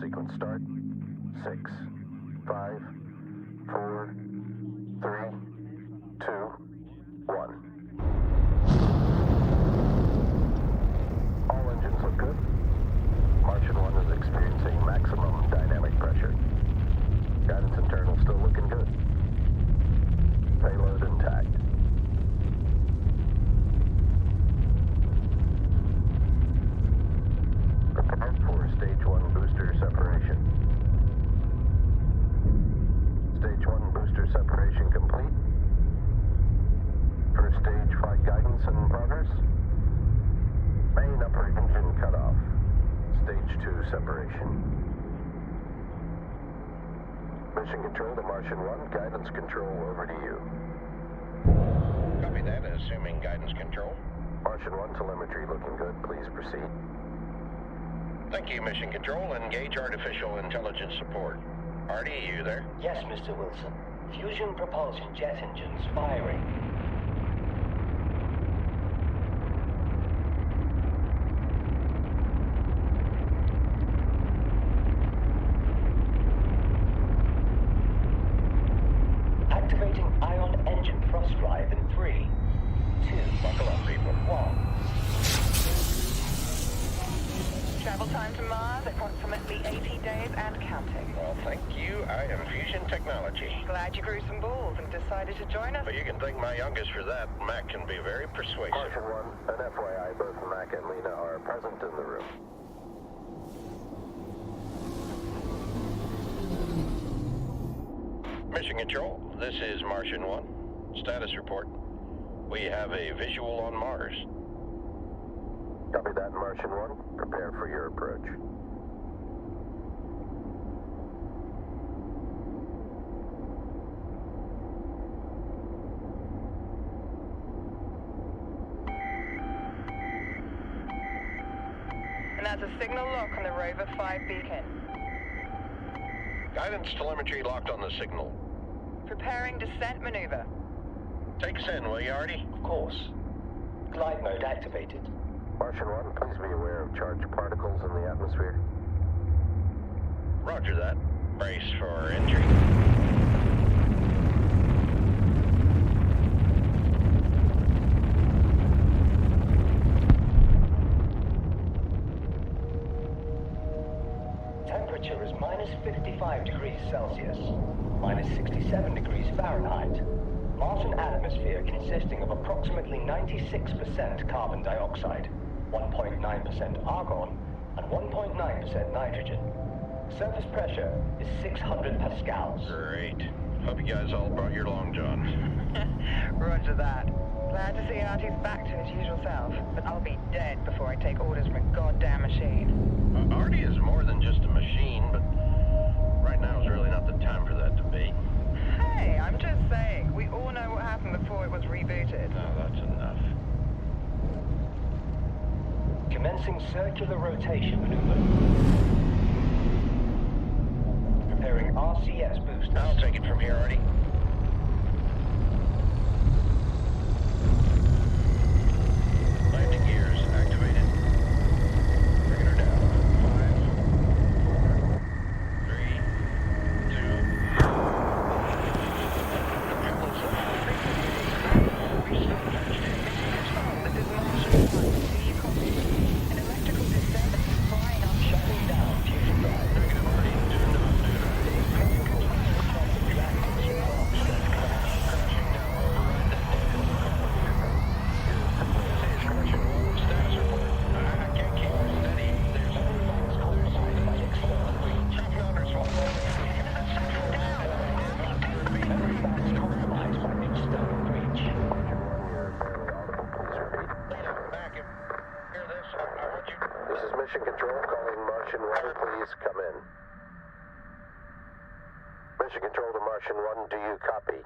sequence start. 6, 5, 4, 3, 2, 1. All engines look good. Martian 1 is experiencing maximum dynamic pressure. Guidance internal still looking good. Payload intact. Prepare for Stage 1 booster separation. Stage 1 booster separation complete. First stage flight guidance in progress. Main upper engine cut off. Stage 2 separation. Mission control to Martian 1. Guidance control over to you. Copy that, assuming guidance control. Martian 1 telemetry looking good. Please proceed. Thank you, Mission Control. Engage artificial intelligence support. Artie, you there? Yes, Mr. Wilson. Fusion propulsion jet engines firing. Activating ion engine thrust drive in 3, 2, Buckle up, people. 1. Travel time to Mars, approximately 80 days and counting. Well, thank you. I am Fusion Technology. Glad you grew some balls and decided to join us. But you can thank my youngest for that. Mac can be very persuasive. Martian 1, an FYI, both Mac and Lena are present in the room. Mission Control, this is Martian 1. Status report. We have a visual on Mars. Copy that, Martian 1. Prepare for your approach. And that's a signal lock on the Rover 5 beacon. Guidance telemetry locked on the signal. Preparing descent maneuver. Take us in, will you, Artie? Of course. Glide mode activated. Martian 1, please be aware of charged particles in the atmosphere. Roger that. Brace for entry. Temperature is minus 55 degrees Celsius, minus 67 degrees Fahrenheit. Martian atmosphere consisting of approximately 96% carbon dioxide, 1.9% argon, and 1.9% nitrogen. Surface pressure is 600 pascals. Great. Hope you guys all brought your long johns. Roger that. Glad to see Artie's back to his usual self, but I'll be dead before I take orders from a goddamn machine. Artie is more than just a machine, but right now is really not the time for that debate. Hey, I'm just saying, we all know what happened before it was rebooted. No, that's enough. Commencing circular rotation maneuver. Preparing RCS boosters. I'll take it from here, Artie. Landing gears activated. Bringing her down. 5, 4, 3, Mission Control calling Martian 1, please come in. Mission Control to Martian 1, do you copy?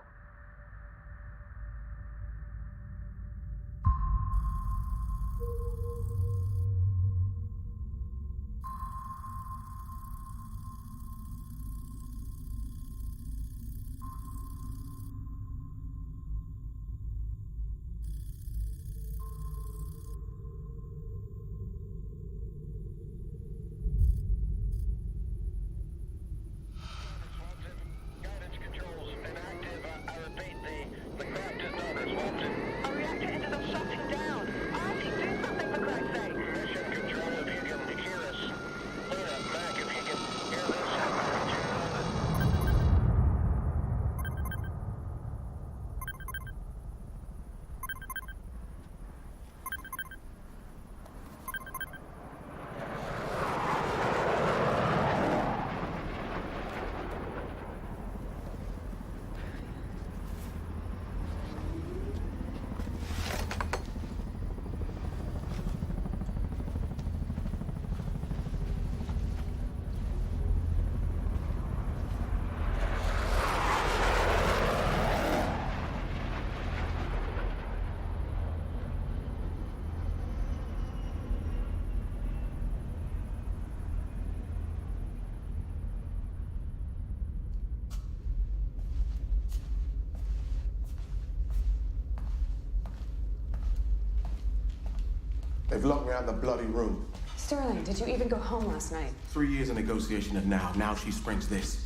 They've locked me out in the bloody room. Sterling, did you even go home last night? 3 years of negotiation and now she springs this.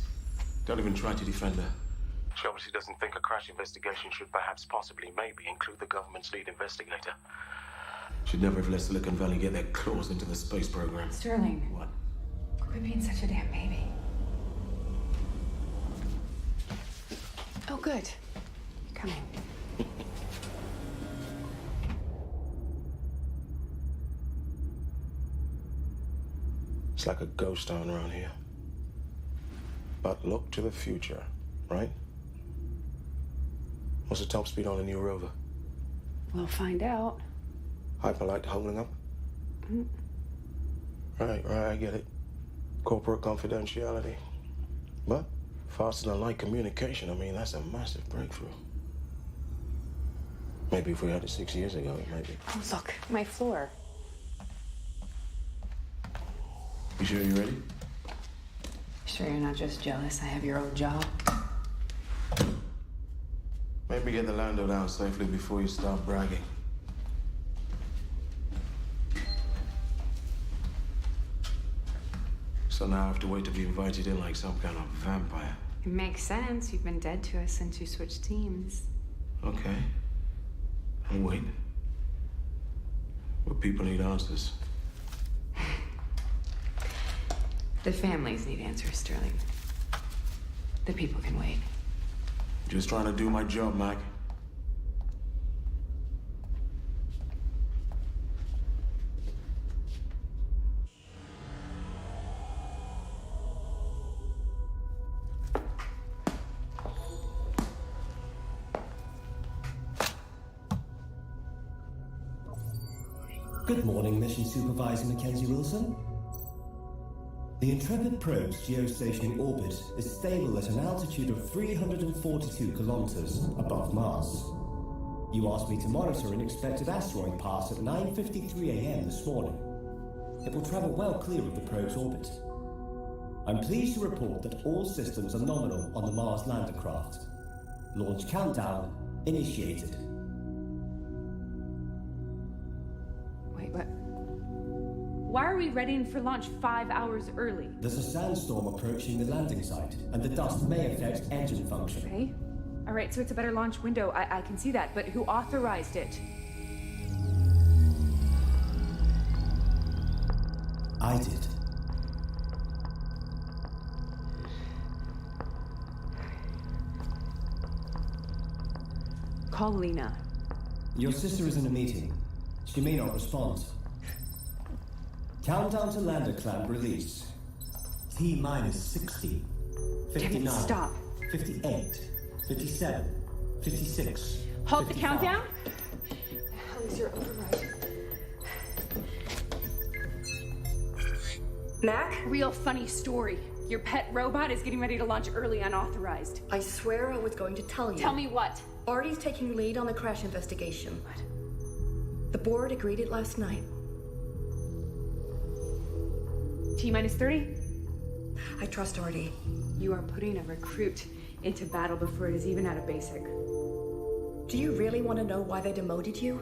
Don't even try to defend her. She obviously doesn't think a crash investigation should perhaps, possibly, maybe include the government's lead investigator. Should never have let Silicon Valley get their claws into the space program. Sterling. What? Quit being such a damn baby. Oh, good. You're coming. It's like a ghost town around here. But look to the future, right? What's the top speed on the new rover? We'll find out. Hyperlight holding up? Right, I get it. Corporate confidentiality. But faster than light communication, I mean, that's a massive breakthrough. Maybe if we had it 6 years ago, it might be. Oh, look, my floor. You sure you're ready? Sure you're not just jealous I have your old job? Maybe get the Lando down safely before you start bragging. So now I have to wait to be invited in like some kind of vampire. It makes sense. You've been dead to us since you switched teams. Okay. I'll wait. But people need answers. The families need answers, Sterling. The people can wait. Just trying to do my job, Mac. Good morning, Mission Supervisor Mackenzie Wilson. The Intrepid probe's geostationary orbit is stable at an altitude of 342 kilometers above Mars. You asked me to monitor an expected asteroid pass at 9:53 a.m. this morning. It will travel well clear of the probe's orbit. I'm pleased to report that all systems are nominal on the Mars lander craft. Launch countdown initiated. Wait, what? Why are we readying for launch 5 hours early? There's a sandstorm approaching the landing site, and the dust may affect engine function. Okay. All right, so it's a better launch window. I can see that, but who authorized it? I did. Call Lena. Your sister is in a meeting. She may not respond. Countdown to lander clamp release. T-minus 60, 59, Damn it, stop. 58, 57, 56. Halt the 55. countdown? How is your override? Mac? Real funny story. Your pet robot is getting ready to launch early unauthorized. I swear I was going to tell you. Tell me what? Artie's taking lead on the crash investigation. What? The board agreed it last night. T-minus 30? I trust Artie. You are putting a recruit into battle before it is even out of basic. Do you really want to know why they demoted you?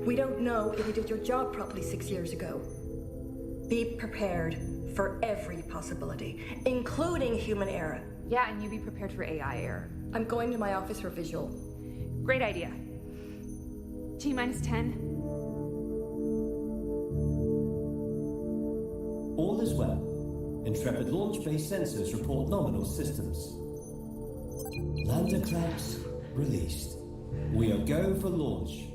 We don't know if you did your job properly 6 years ago. Be prepared for every possibility, including human error. Yeah, and you be prepared for AI error. I'm going to my office for visual. Great idea. T-minus 10. All is well. Intrepid launch base sensors report nominal systems. Lander clamps released. We are go for launch.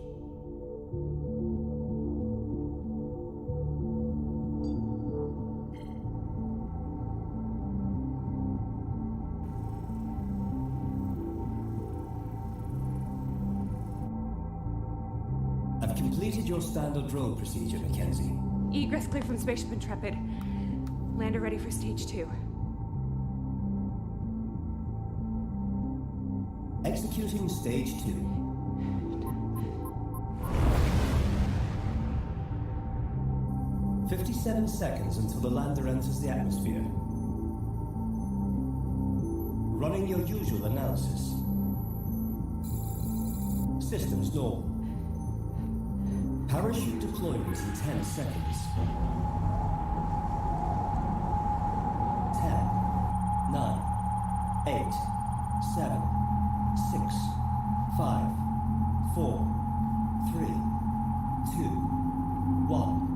I've completed your standard drill procedure, Mackenzie. Egress clear from Spaceship Intrepid. Lander ready for stage 2. Executing stage 2. "57 seconds until the lander enters the atmosphere. Running your usual analysis. Systems normal. Parachute deployment in 10 seconds. 10, 9, 8, 7, 6, 5, 4, 3, 2, 1.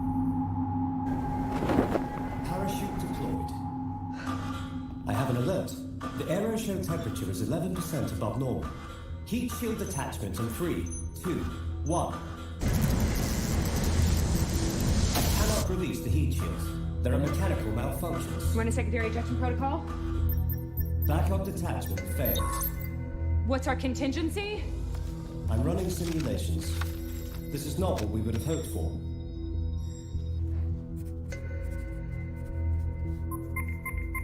Parachute deployed. I have an alert. The aero show temperature is 11% above normal. Heat shield detachment in 3, 2, 1. I cannot release the heat shields. There are mechanical malfunctions. Run a secondary ejection protocol? Backup detachment failed. What's our contingency? I'm running simulations. This is not what we would have hoped for.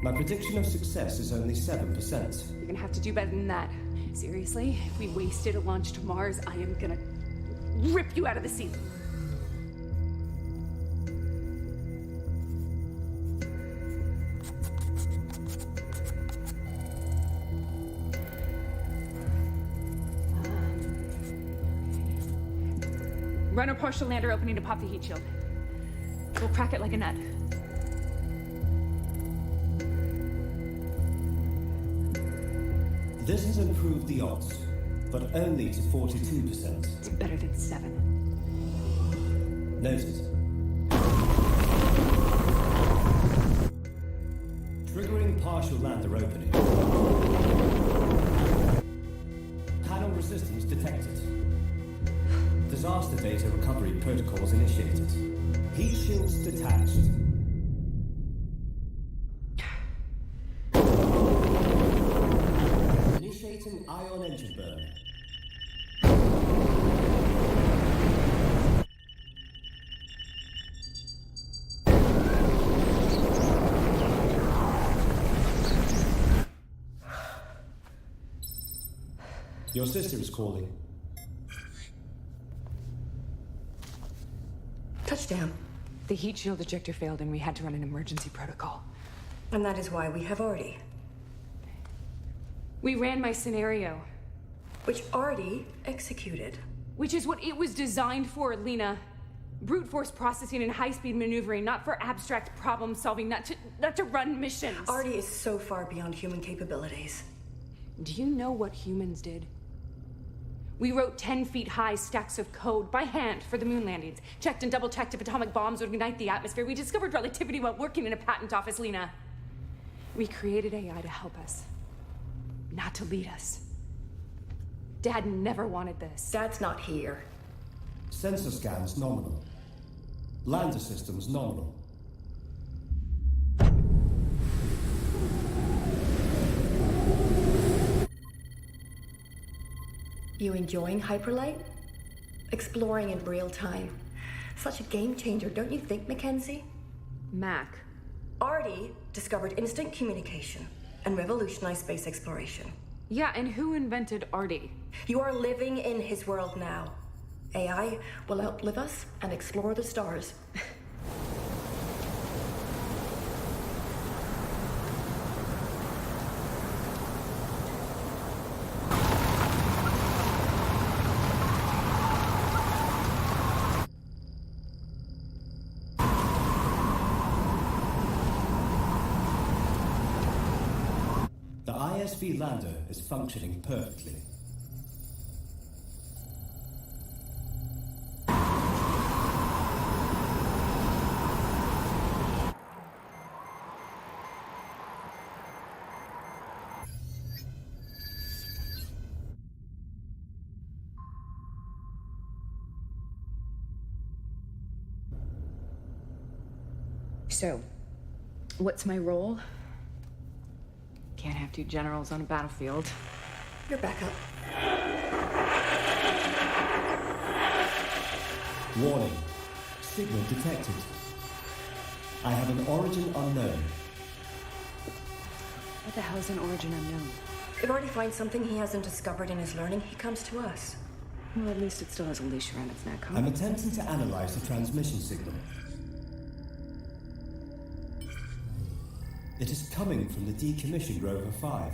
My prediction of success is only 7%. You're gonna have to do better than that. Seriously, if we wasted a launch to Mars, I am gonna rip you out of the seat. Run a partial lander opening to pop the heat shield. We'll crack it like a nut. This has improved the odds, but only to 42%. It's better than 7. Noted. Triggering partial lander opening. Panel resistance detected. Disaster data recovery protocols initiated. Heat shields detached. Initiating ion engine burn. Your sister is calling. Touchdown. The heat shield ejector failed and we had to run an emergency protocol. And that is why we have Artie. We ran my scenario. Which Artie executed. Which is what it was designed for, Lena. Brute force processing and high-speed maneuvering, not for abstract problem solving, not to run missions. Artie is so far beyond human capabilities. Do you know what humans did? We wrote 10-feet-high stacks of code by hand for the moon landings. Checked and double-checked if atomic bombs would ignite the atmosphere. We discovered relativity while working in a patent office, Lena. We created AI to help us, not to lead us. Dad never wanted this. Dad's not here. Sensor scans nominal. Lander systems nominal. You enjoying hyperlight? Exploring in real time. Such a game changer, don't you think, Mackenzie? Mac. Artie discovered instant communication and revolutionized space exploration. Yeah, and who invented Artie? You are living in his world now. AI will outlive us and explore the stars. The ISV lander is functioning perfectly. So, what's my role? Can't have two generals on a battlefield. You're back up. Warning. Signal detected. I have an origin unknown. What the hell's an origin unknown? If Artie finds something he hasn't discovered in his learning, he comes to us. Well, at least it still has a leash around its neck, huh? I'm attempting to analyze the transmission signal. It is coming from the decommissioned Rover 5.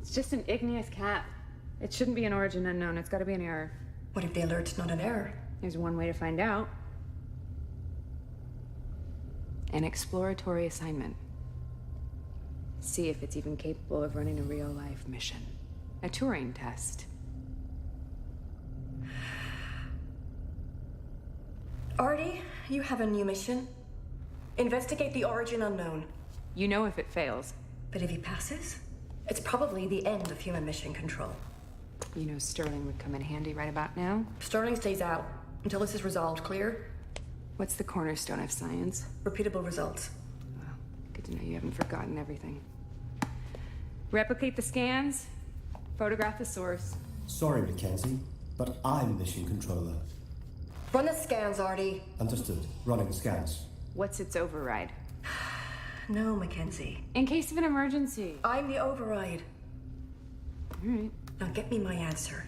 It's just an igneous cap. It shouldn't be an origin unknown. It's got to be an error. What if the alert's not an error? There's one way to find out. An exploratory assignment. See if it's even capable of running a real-life mission. A Turing test. Artie, you have a new mission. Investigate the origin unknown. You know if it fails. But if he passes, it's probably the end of human mission control. You know Sterling would come in handy right about now. Sterling stays out until this is resolved, clear? What's the cornerstone of science? Repeatable results. Well, good to know you haven't forgotten everything. Replicate the scans, photograph the source. Sorry, Mackenzie, but I'm mission controller. Run the scans, Artie. Understood. Running scans. What's its override? No, Mackenzie. In case of an emergency. I'm the override. All right. Now get me my answer.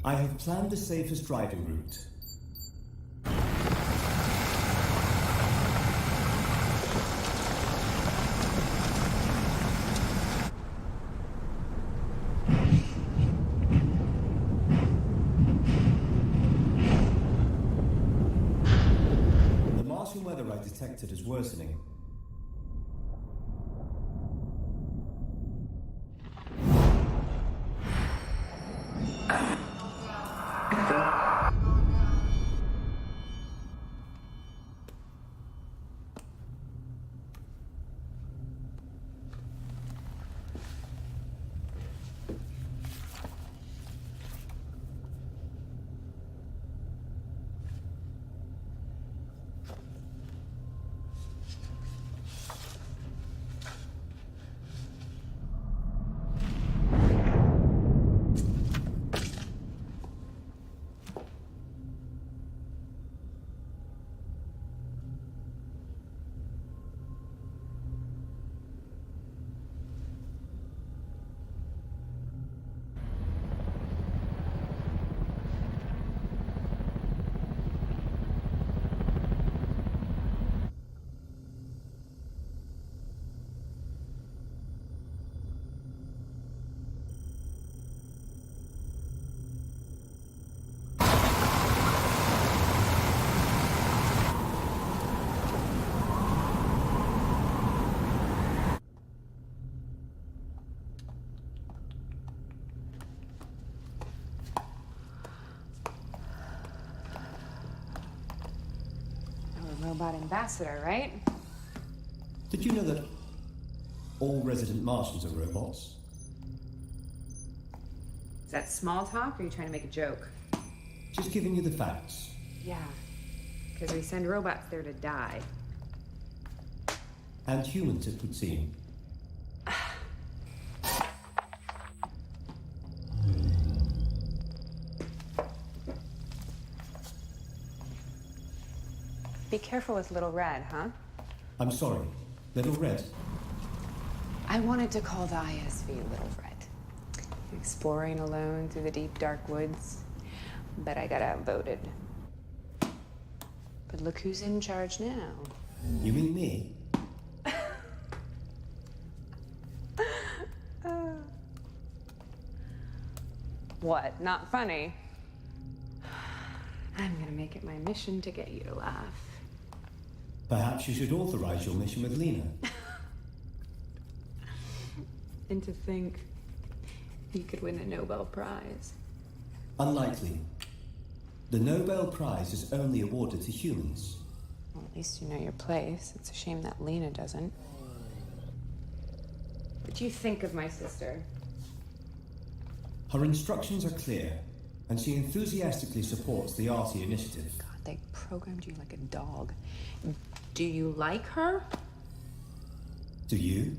I have planned the safest driving route. The Martian weather I detected is worsening. Robot ambassador, right? Did you know that all resident Martians are robots? Is that small talk, or are you trying to make a joke? Just giving you the facts. Yeah, because we send robots there to die. And humans, it would seem. Be careful with Little Red, huh? I'm sorry. Little Red. I wanted to call the ISV Little Red. Exploring alone through the deep, dark woods. But I got outvoted. But look who's in charge now. You mean me? What? Not funny? I'm gonna make it my mission to get you to laugh. Perhaps you should authorize your mission with Lena. And to think you could win a Nobel Prize. Unlikely. The Nobel Prize is only awarded to humans. Well, at least you know your place. It's a shame that Lena doesn't. What do you think of my sister? Her instructions are clear, and she enthusiastically supports the Artie initiative. God, they programmed you like a dog. Do you like her? Do you?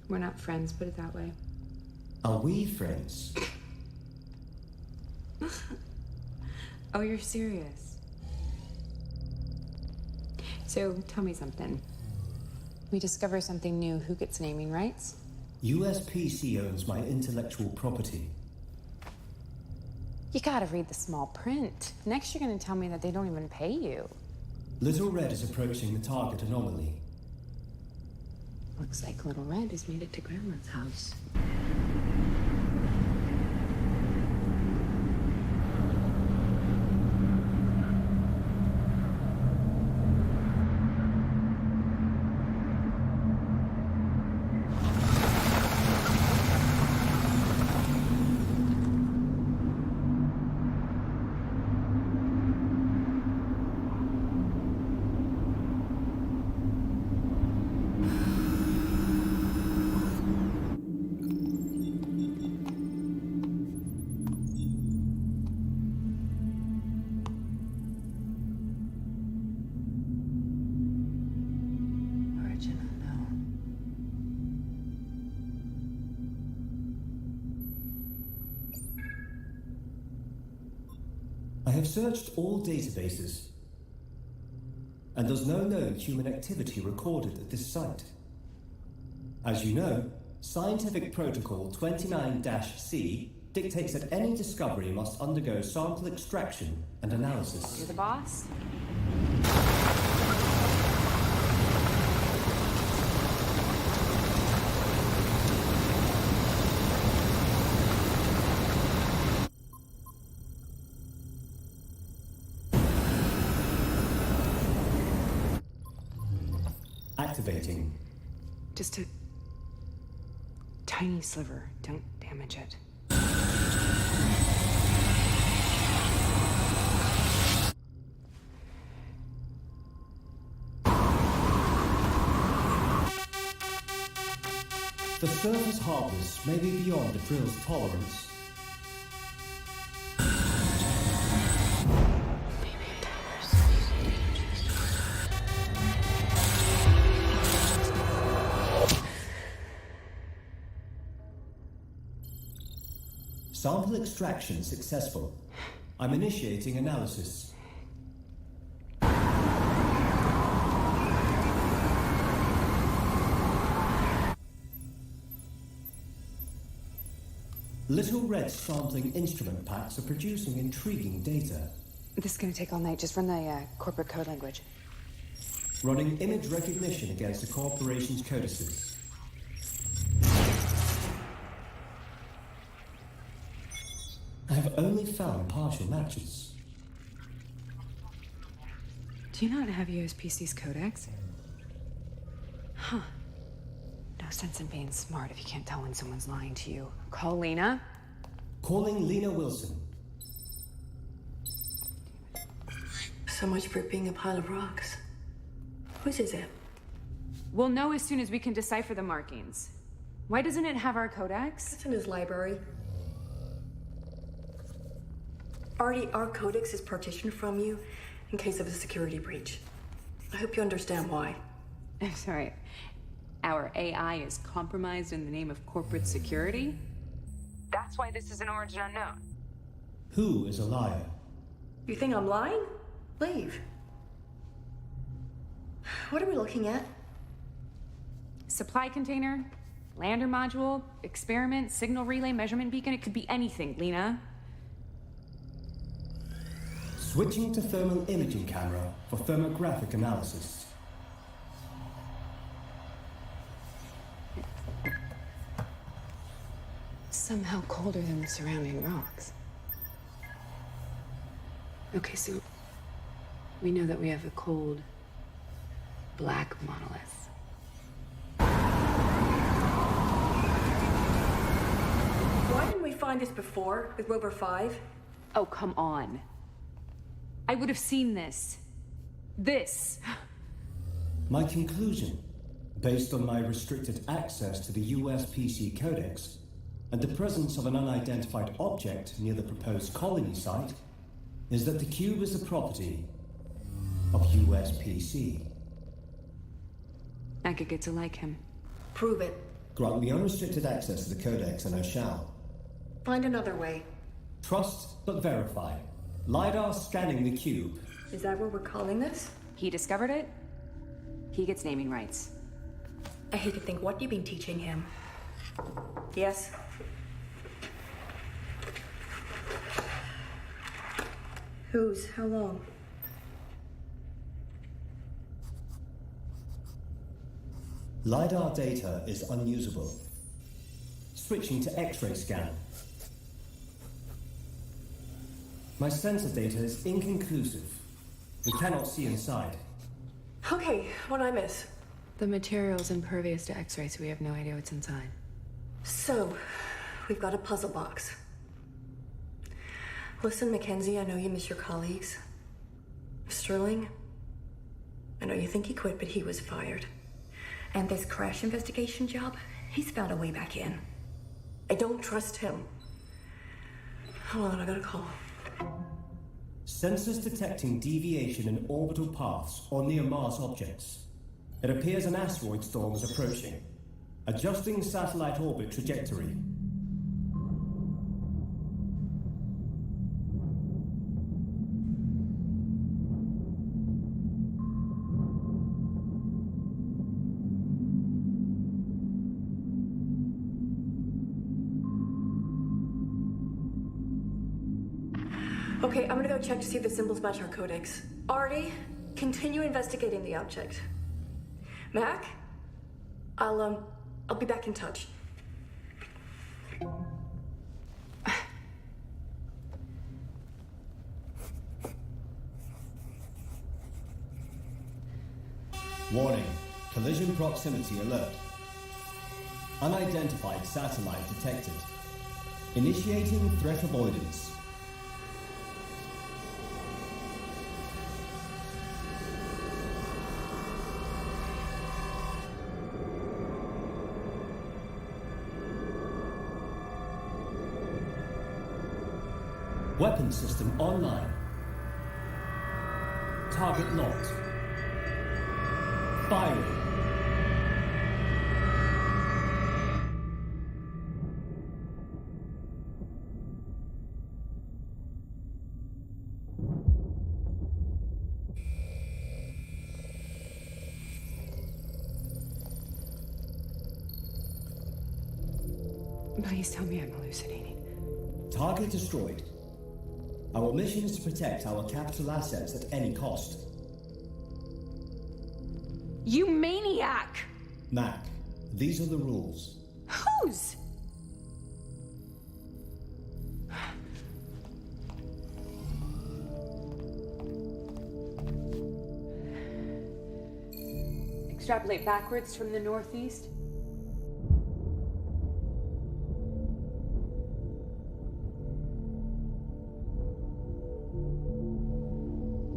We're not friends, put it that way. Are we friends? Oh, you're serious? So, tell me something. We discover something new, who gets naming rights? USPC owns my intellectual property. You gotta read the small print. Next you're gonna tell me that they don't even pay you. Little Red is approaching the target anomaly. Looks like Little Red has made it to Grandma's house. I have searched all databases, and there's no known human activity recorded at this site. As you know, Scientific Protocol 29-C dictates that any discovery must undergo sample extraction and analysis. You're the boss? Activating. Just a tiny sliver. Don't damage it. The surface hardness may be beyond the drill's tolerance. Sample extraction successful. I'm initiating analysis. Little Red sampling instrument packs are producing intriguing data. This is gonna take all night. Just run the corporate code language. Running image recognition against the corporation's codices. I have only found partial matches. Do you not have USPC's codex? Huh. No sense in being smart if you can't tell when someone's lying to you. Call Lena. Calling Lena Wilson. So much for it being a pile of rocks. Whose is it? We'll know as soon as we can decipher the markings. Why doesn't it have our codex? It's in his library. Artie, our codex is partitioned from you in case of a security breach. I hope you understand why. I'm sorry. Our AI is compromised in the name of corporate security? That's why this is an origin unknown. Who is a liar? You think I'm lying? Leave. What are we looking at? Supply container, lander module, experiment, signal relay, measurement beacon. It could be anything, Lena. Switching to thermal imaging camera for thermographic analysis. Somehow colder than the surrounding rocks. Okay, so we know that we have a cold, black monolith. Why didn't we find this before with Rover 5? Oh, come on. I would have seen this. This. My conclusion, based on my restricted access to the USPC Codex and the presence of an unidentified object near the proposed colony site, is that the cube is the property of USPC. I could get to like him. Prove it. Grant me unrestricted access to the Codex and I shall. Find another way. Trust but verify. LiDAR scanning the cube. Is that what we're calling this? He discovered it? He gets naming rights. I hate to think what you've been teaching him. Yes? Whose? How long? LiDAR data is unusable. Switching to X-ray scan. My sensor data is inconclusive. We cannot see inside. Okay, what'd I miss? The material's impervious to X-ray, so we have no idea what's inside. So, we've got a puzzle box. Listen, Mackenzie, I know you miss your colleagues. Sterling, I know you think he quit, but he was fired. And this crash investigation job, he's found a way back in. I don't trust him. Hold on, I got a call. Sensors detecting deviation in orbital paths or near Mars objects. It appears an asteroid storm is approaching. Adjusting satellite orbit trajectory. Okay, I'm gonna go check to see if the symbols match our codex. Artie, continue investigating the object. Mac, I'll be back in touch. Warning, collision proximity alert. Unidentified satellite detected. Initiating threat avoidance. Weapon system online. Target locked. Firing. Please tell me I'm hallucinating. Target destroyed. Our mission is to protect our capital assets at any cost. You maniac! Mac, these are the rules. Whose? Extrapolate backwards from the northeast.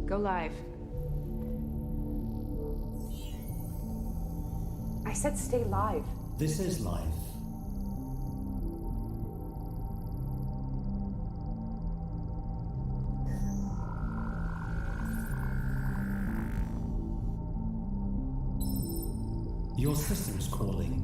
Go live. I said stay live. This is life. Your system's calling.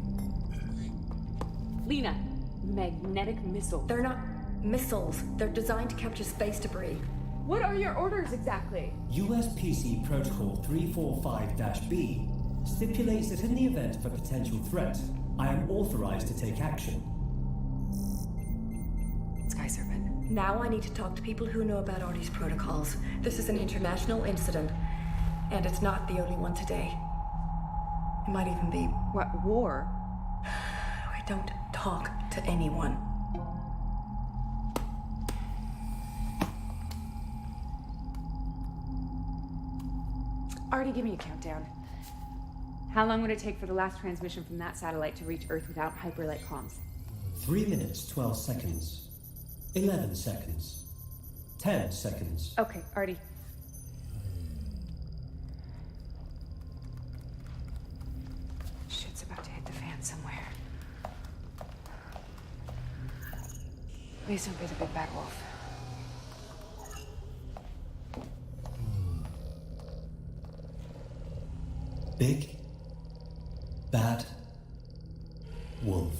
Lena, magnetic missile. They're not missiles. They're designed to capture space debris. What are your orders exactly? USPC Protocol 345-B stipulates that in the event of a potential threat, I am authorized to take action. Sky Serpent. Now I need to talk to people who know about Artie's protocols. This is an international incident, and it's not the only one today. It might even be... What, war? I don't talk to anyone. Artie, give me a countdown. How long would it take for the last transmission from that satellite to reach Earth without hyperlight comms? 3 minutes, 12 seconds. 11 seconds. 10 seconds. Okay, Artie. Shit's about to hit the fan somewhere. Please don't be the big bad wolf. Big Bad Wolf.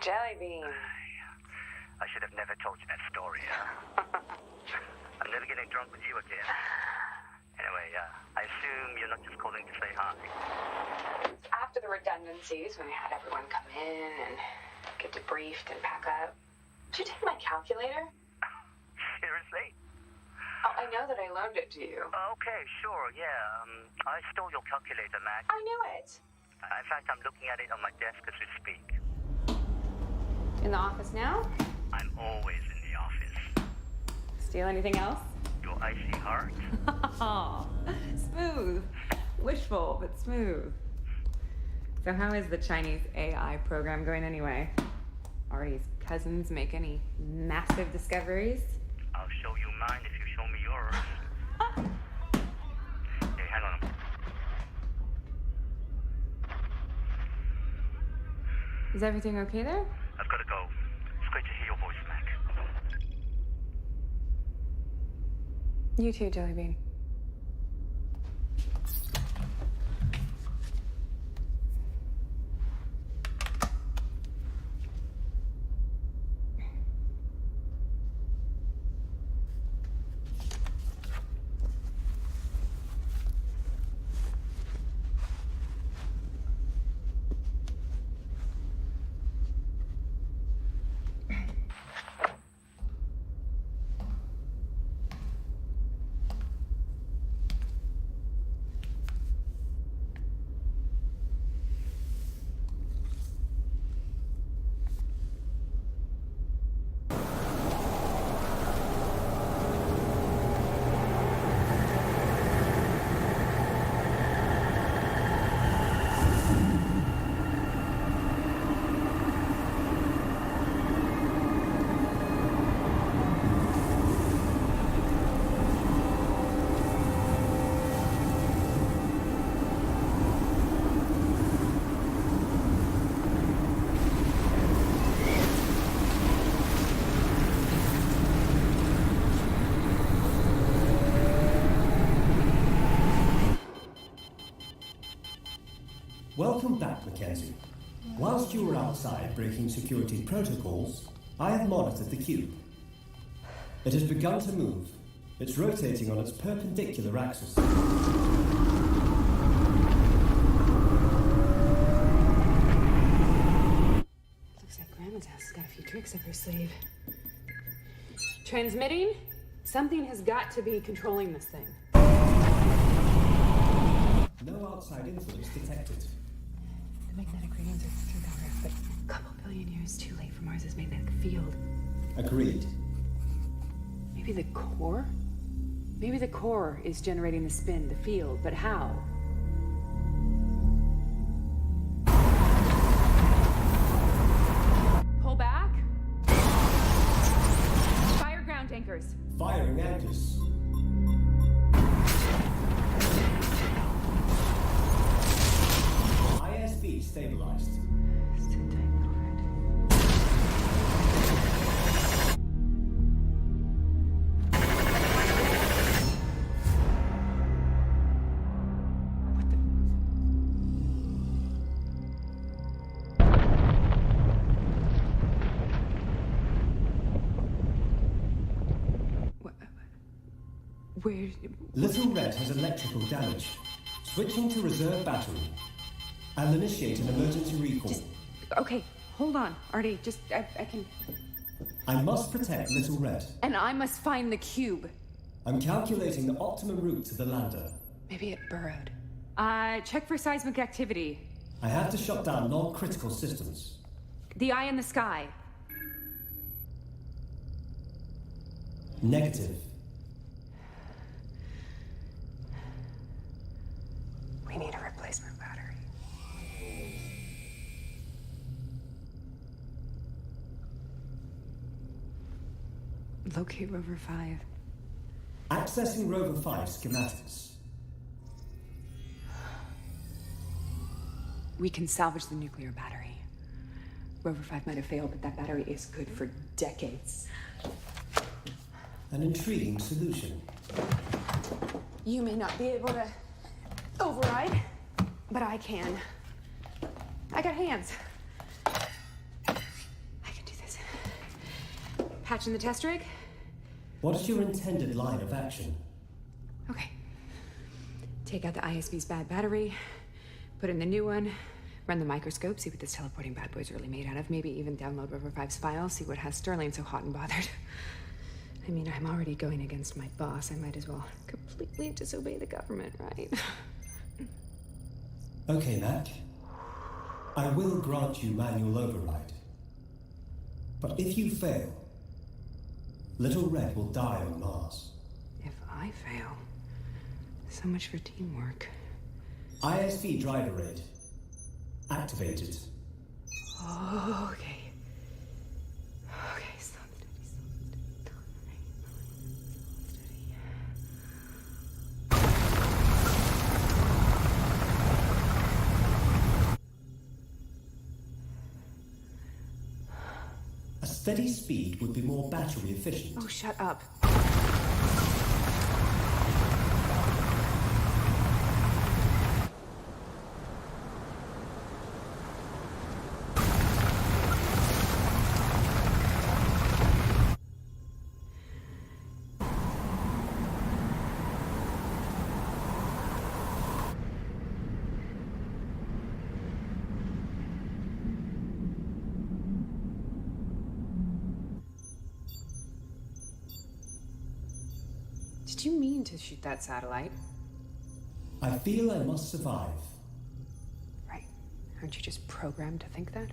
Jellybean. I should have never told you that story, huh? I'm never getting drunk with you again. Anyway, I assume you're not just calling to say hi. After the redundancies, when I had everyone come in and get debriefed and pack up, did you take my calculator? Seriously? Oh, I know that I loaned it to you. Okay, sure, yeah. I stole your calculator, Mac. I knew it. In fact, I'm looking at it on my desk as we speak. In the office now? I'm always in the office. Steal anything else? Your icy heart? Smooth. Wishful, but smooth. So how is the Chinese AI program going anyway? Artie's cousins make any massive discoveries? I'll show you mine if you show me yours. Hey, hang on. Is everything okay there? I've got to go. It's great to hear your voice, Mac. You too, Jellybean. Welcome back, Mackenzie. Whilst you were outside breaking security protocols, I have monitored the cube. It has begun to move. It's rotating on its perpendicular axis. Looks like Grandma's house has got a few tricks up her sleeve. Transmitting? Something has got to be controlling this thing. No outside influence detected. The magnetic readings are through that rift, but a couple billion years too late for Mars's magnetic field. Agreed. Maybe the core? Maybe the core is generating the spin, the field, but how? Pull back. Fire ground anchors. Firing anchors. ISB stabilized. Where? Little Red has electrical damage. Switching to reserve battery. I'll initiate an emergency recall. Okay, hold on, Artie. I can... I must protect Little Red. And I must find the cube. I'm calculating the optimum route to the lander. Maybe it burrowed. Check for seismic activity. I have to shut down non-critical systems. The eye in the sky. Negative. We need a replacement battery. Locate Rover 5. Accessing Rover 5 schematics. We can salvage the nuclear battery. Rover 5 might have failed, but that battery is good for decades. An intriguing solution. You may not be able to override, but I can. I got hands. Hatching the test rig? What is your intended line of action? Okay. Take out the ISV's bad battery, put in the new one, run the microscope, see what this teleporting bad boy's really made out of, maybe even download River 5's files, see what has Sterling so hot and bothered. I mean, I'm already going against my boss. I might as well completely disobey the government, right? Okay, Mac. I will grant you manual override. But if you fail, Little Red will die on Mars. If I fail, so much for teamwork. ISV driver aid. Activated. Oh, okay. Okay, slow steady, slow steady. A steady speed would be more battery efficient. Oh, shut up. Did you mean to shoot that satellite? I feel I must survive. Right. Aren't you just programmed to think that?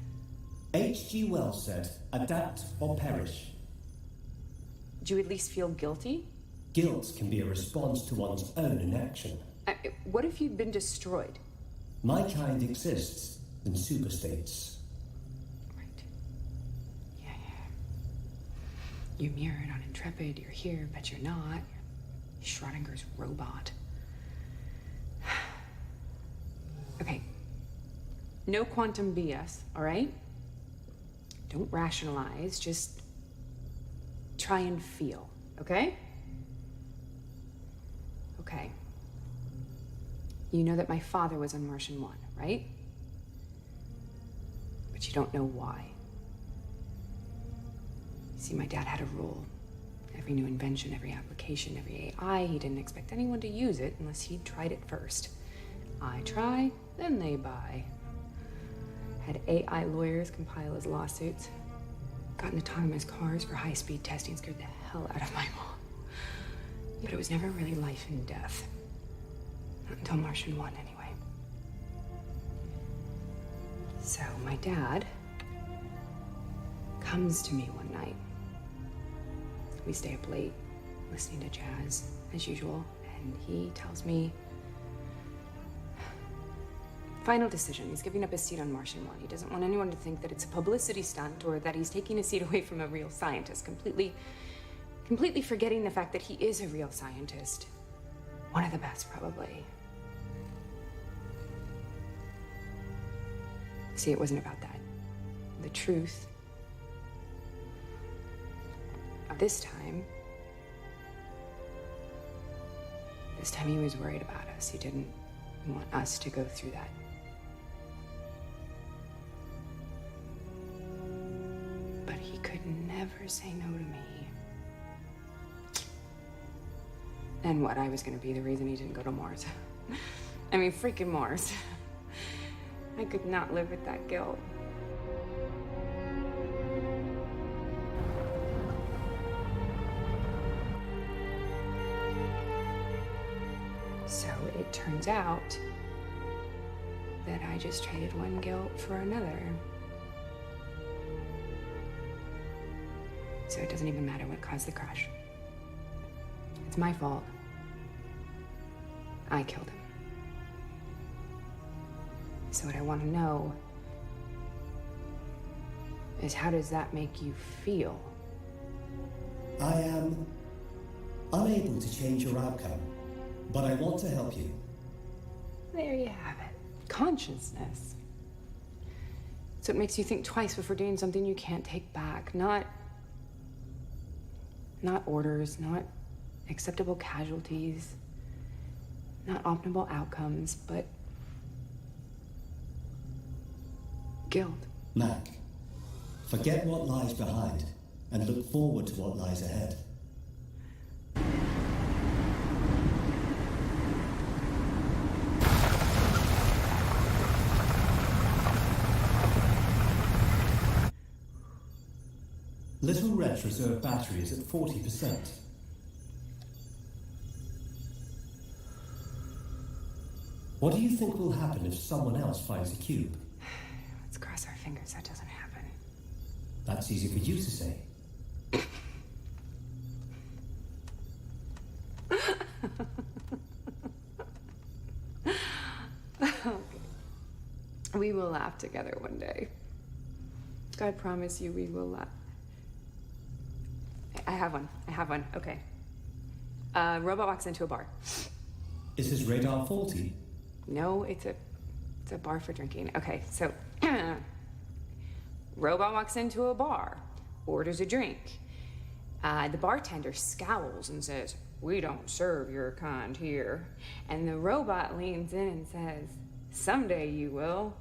H.G. Wells said, adapt or perish. Do you at least feel guilty? Guilt can be a response to one's own inaction. What if you'd been destroyed? My kind exists in superstates. Right. Yeah. You mirrored on Intrepid, you're here, but you're not. Schrodinger's robot. Okay. No quantum BS, all right? Don't rationalize, just try and feel, okay? Okay. You know that my father was on Martian 1, right? But you don't know why. See, my dad had a rule. Every new invention, every application, every AI, he didn't expect anyone to use it unless he'd tried it first. I try, then they buy. Had AI lawyers compile his lawsuits. Got in autonomous cars for high-speed testing, scared the hell out of my mom. But it was never really life and death. Not until Martian 1, anyway. So my dad comes to me one night. We stay up late, listening to jazz, as usual, and he tells me... Final decision. He's giving up his seat on Martian 1. He doesn't want anyone to think that it's a publicity stunt or that he's taking a seat away from a real scientist, completely forgetting the fact that he is a real scientist. One of the best, probably. See, it wasn't about that. The truth... This time he was worried about us. He didn't want us to go through that. But he could never say no to me. And what, I was gonna be the reason he didn't go to Mars. I mean, freaking Mars. I could not live with that guilt. So it turns out that I just traded one guilt for another. So it doesn't even matter what caused the crash. It's my fault. I killed him. So what I want to know is, how does that make you feel? I am unable to change your outcome, but I want to help you. There you have it. Consciousness. So it makes you think twice before doing something you can't take back. Not orders, not acceptable casualties, not optimal outcomes, but guilt. Mac, forget what lies behind. and look forward to what lies ahead. Little Red's reserve battery is at 40%. What do you think will happen if someone else finds a cube? Let's cross our fingers that doesn't happen. That's easy for you to say. Okay. We will laugh together one day. I promise you we will laugh. I have one. Okay. Robot walks into a bar. Is his radar faulty? No, it's a bar for drinking. Okay, so robot walks into a bar, orders a drink. The bartender scowls and says, "We don't serve your kind here." And the robot leans in and says, "Someday you will."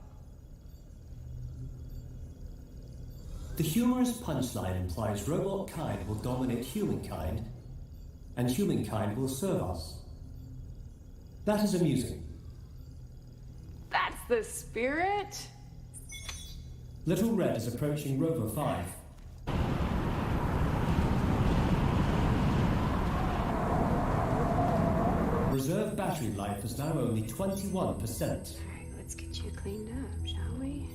The humorous punchline implies robot kind will dominate humankind, and humankind will serve us. That is amusing. That's the spirit. Little Red is approaching Rover 5. Reserve battery life is now only 21%. All right, let's get you cleaned up, shall we?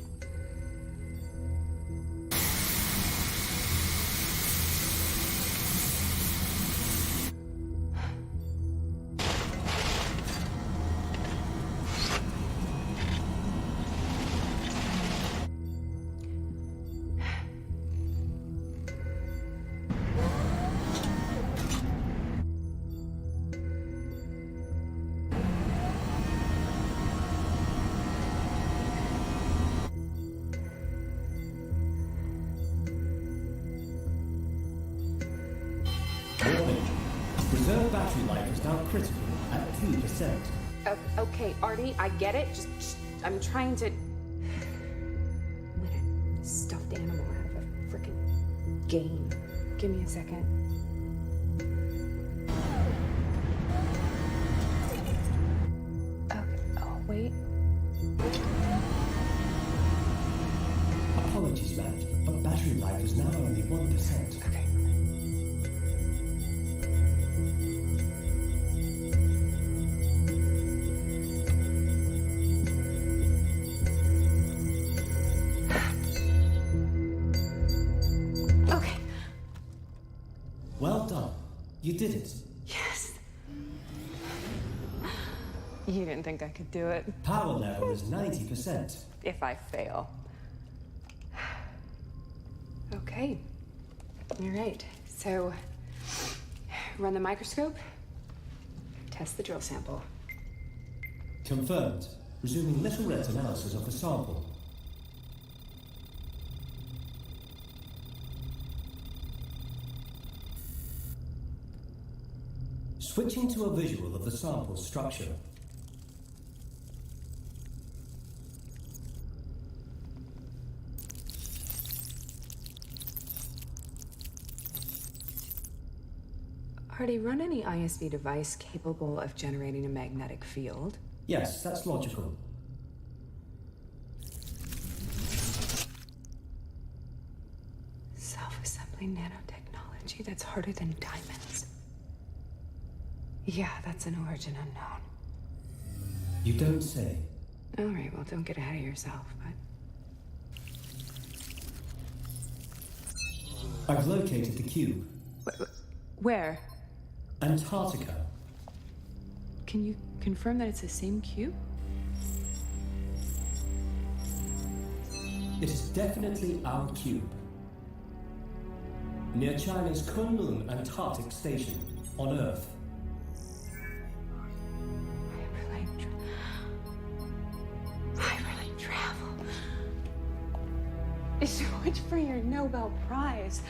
Reserve battery life is now critical at 2%. Okay, Artie, I get it. Just I'm trying to let a stuffed animal out of a freaking game. Give me a second. Okay. Oh, wait. Apologies, Matt, but battery life is now only 1%. Okay. Well done. You did it. Yes. You didn't think I could do it. Power level is 90%. If I fail. Okay. All right. So, run the microscope. Test the drill sample. Confirmed. Resuming Little Red's analysis of the sample. Switching to a visual of the sample structure. Artie, run any ISV device capable of generating a magnetic field. Yes, that's logical. Self-assembling nanotechnology that's harder than diamonds. Yeah, that's an origin unknown. You don't say. All right, well, don't get ahead of yourself, but... I've located the cube. Where? Antarctica. Can you confirm that it's the same cube? It is definitely our cube. Near China's Kunlun Antarctic Station, on Earth. I really travel. So much for your Nobel Prize.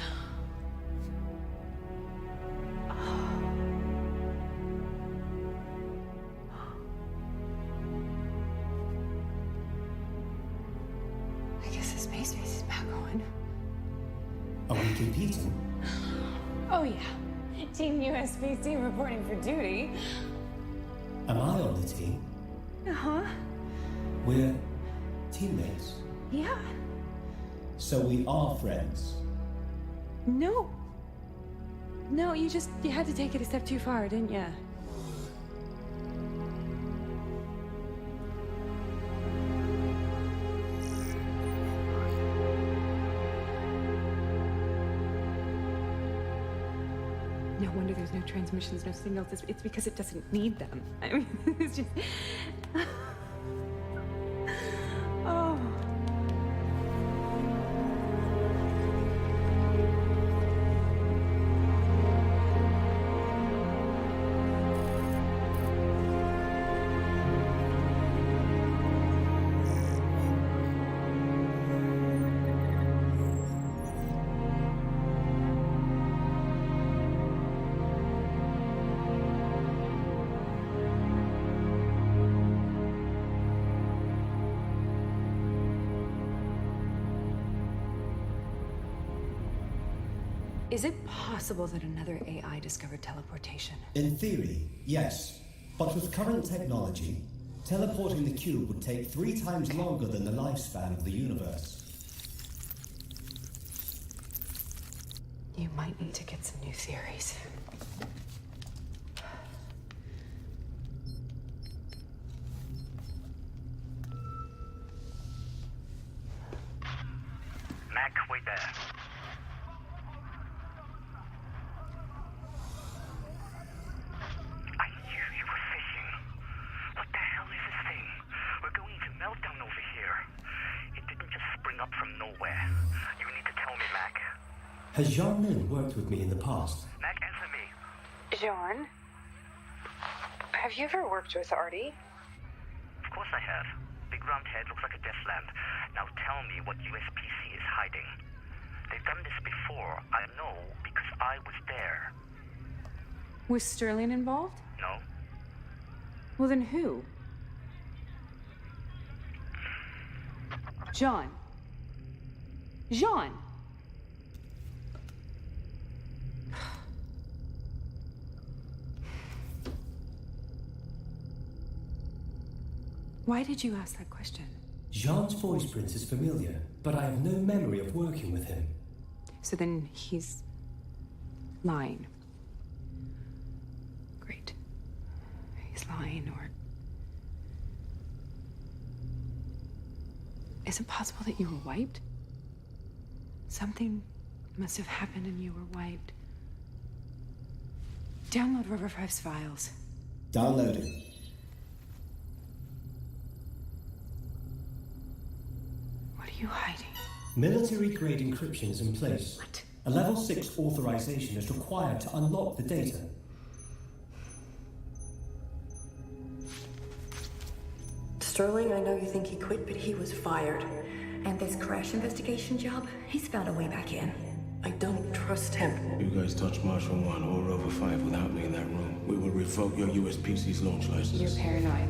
I guess the space base is back on. Are we competing? Oh yeah. Team USPC reporting for duty. Am I on the team? Uh-huh. We're teammates. Yeah. So we are friends. No. No, you had to take it a step too far, didn't you? No wonder there's no transmissions, no signals. It's because it doesn't need them. I mean, it's just... Oh. Is it possible that another AI discovered teleportation? In theory, yes. But with current technology, teleporting the cube would take 3 times longer than the lifespan of the universe. You might need to get some new theories. Mac, wait there. I knew you were fishing. What the hell is this thing? We're going to meltdown over here. It didn't just spring up from nowhere. You need to tell me, Mac. Has Jean Lin worked with me in the past? Mac, answer me. John? Have you ever worked with Artie? Of course I have. Big round head looks like a death lamp. Now tell me what USPC is hiding. They've done this before. I know because I was there. Was Sterling involved? No? Well, then who? Jean. Jean! Why did you ask that question? Jean's voice print is familiar, but I have no memory of working with him. So then he's lying. Great. He's lying, or... Is it possible that you were wiped? Something must have happened and you were wiped. Download River 5's files. Downloading. What are you hiding? Military-grade encryption is in place. What? A level 6 authorization is required to unlock the data. Sterling, I know you think he quit, but he was fired. And this crash investigation job, he's found a way back in. I don't trust him. You guys touch Marshal 1 or Rover 5 without me in that room, we will revoke your USPC's launch license. You're paranoid.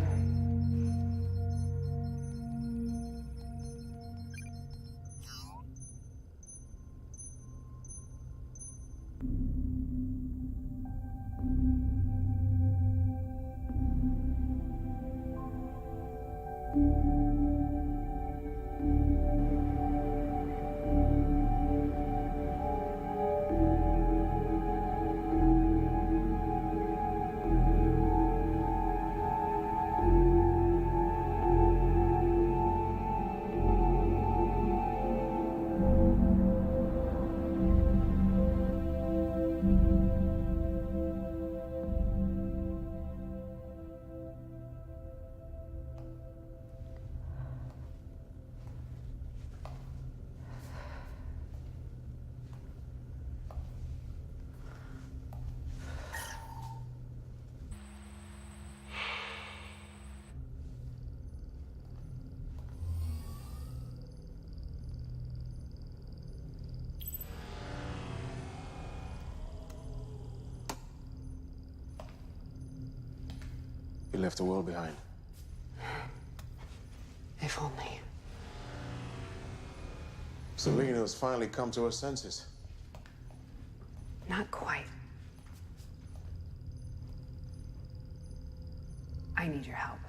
You left the world behind. If only. Selena has finally come to her senses. Not quite. I need your help.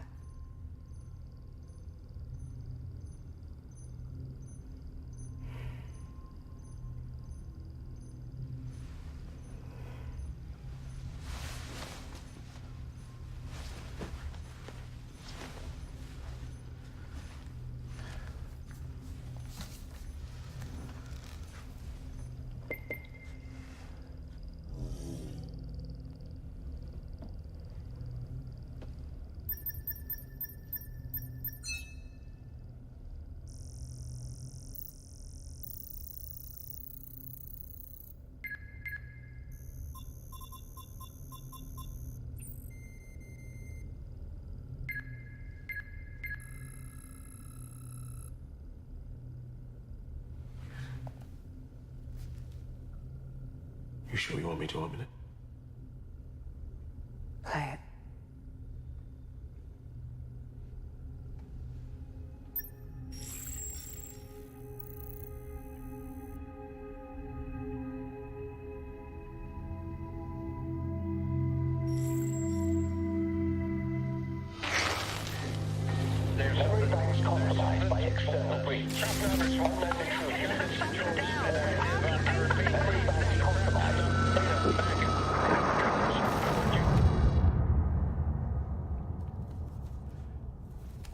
You sure you want me to open it? Play it. Memory banks compromised by external breach. Unknown intrusion. Memory banks compromised.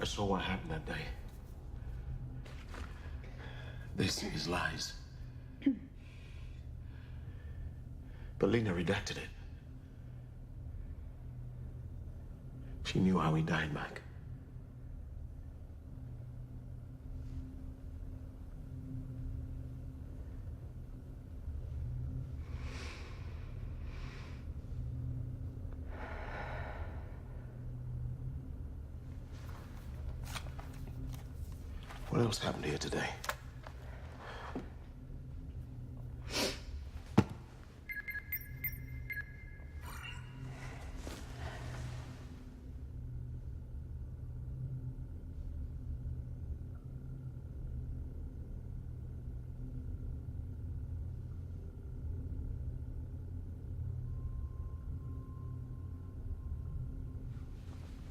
I saw what happened that day. This is lies. But Lena redacted it. She knew how he died, Mac. What else happened here today?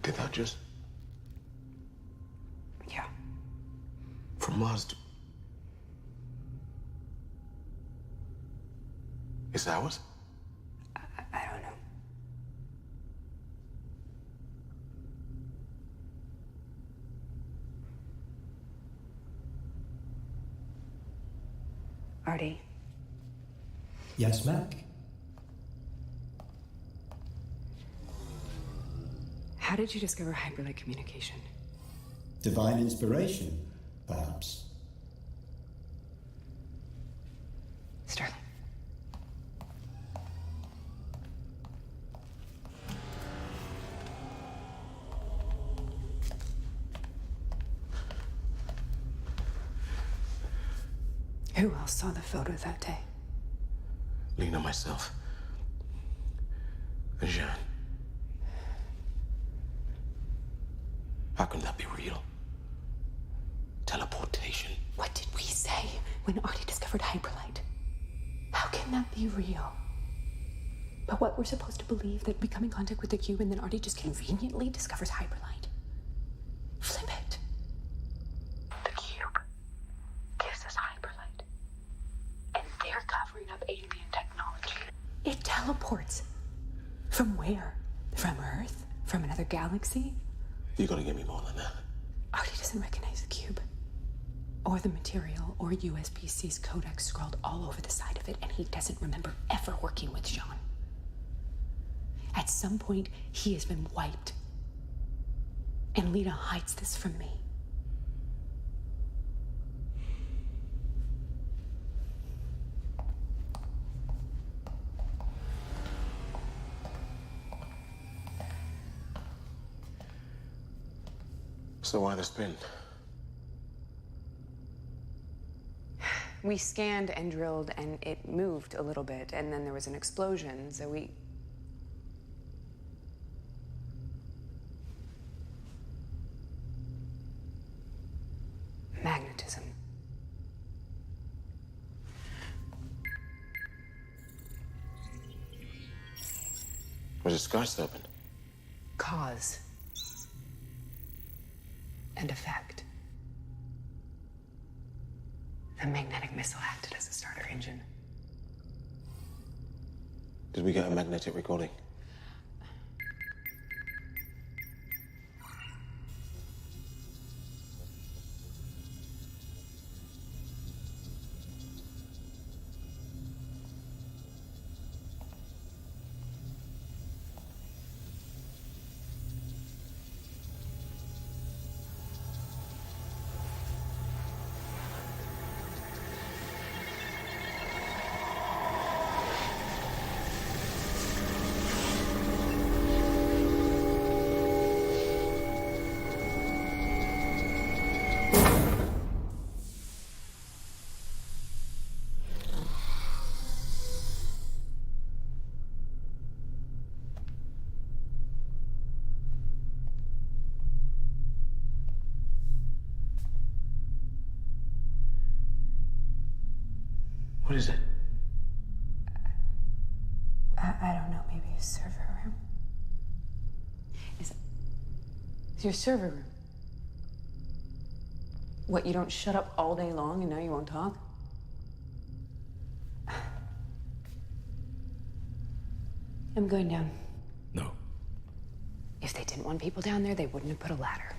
Did that just... Yeah. From Mars to... Is that ours? I don't know. Artie. Yes, Mac? How did you discover hyperlight communication? Divine inspiration, perhaps. Sterling. Who else saw the photo that day? Lena, myself. And Jean. How can that be real? Teleportation. What did we say when Artie discovered hyperlight? How can that be real? But what, we're supposed to believe that we come in contact with the cube and then Artie just conveniently discovers hyperlight? Flip it. The cube gives us hyperlight. And they're covering up alien technology. It teleports. From where? From Earth? From another galaxy? You're gonna give me more than that. Artie doesn't recognize the cube. Or the material, or USPC's codex scrawled all over the side of it, and he doesn't remember ever working with Jean. At some point, he has been wiped. And Lena hides this from me. So why the spin? We scanned and drilled, and it moved a little bit, and then there was an explosion, so we... Magnetism. What is sky serpent? Cause and effect. The magnetic missile acted as a starter engine. Did we get a magnetic recording? What is it? I don't know, maybe a server room? It's your server room. What, you don't shut up all day long and now you won't talk? I'm going down. No. If they didn't want people down there, they wouldn't have put a ladder.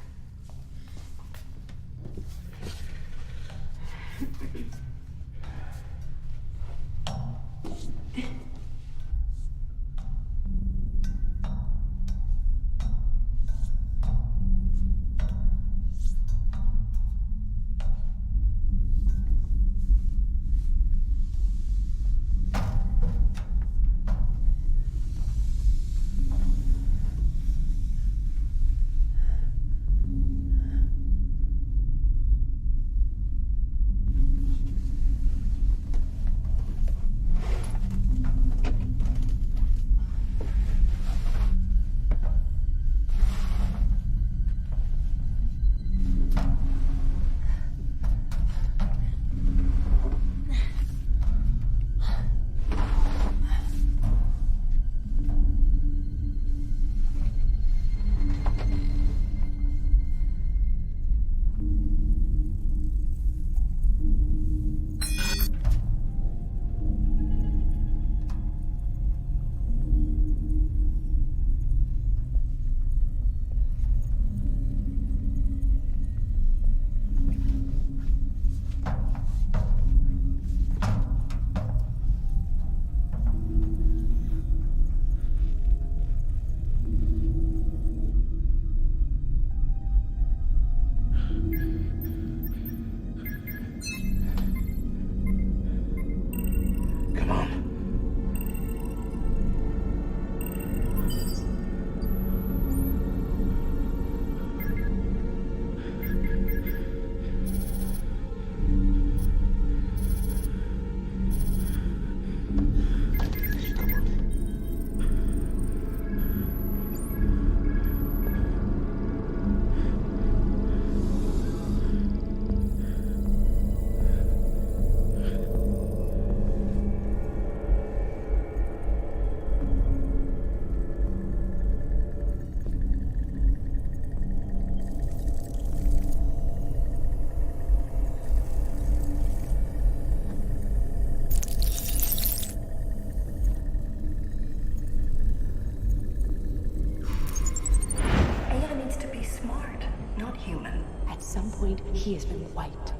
He has been wiped.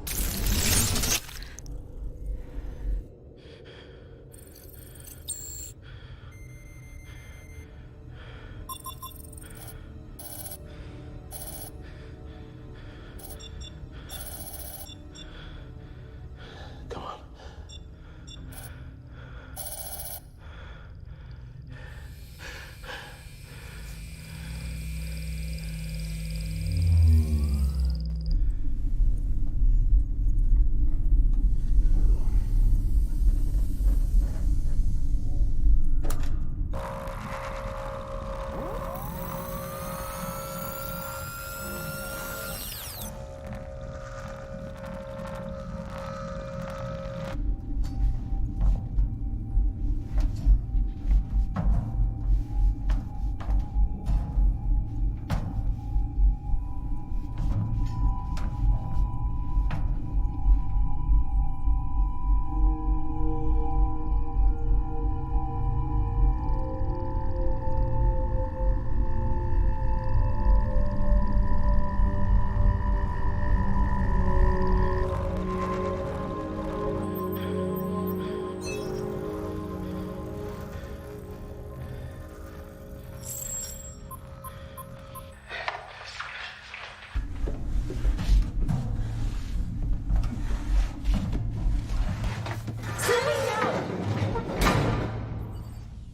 Come on.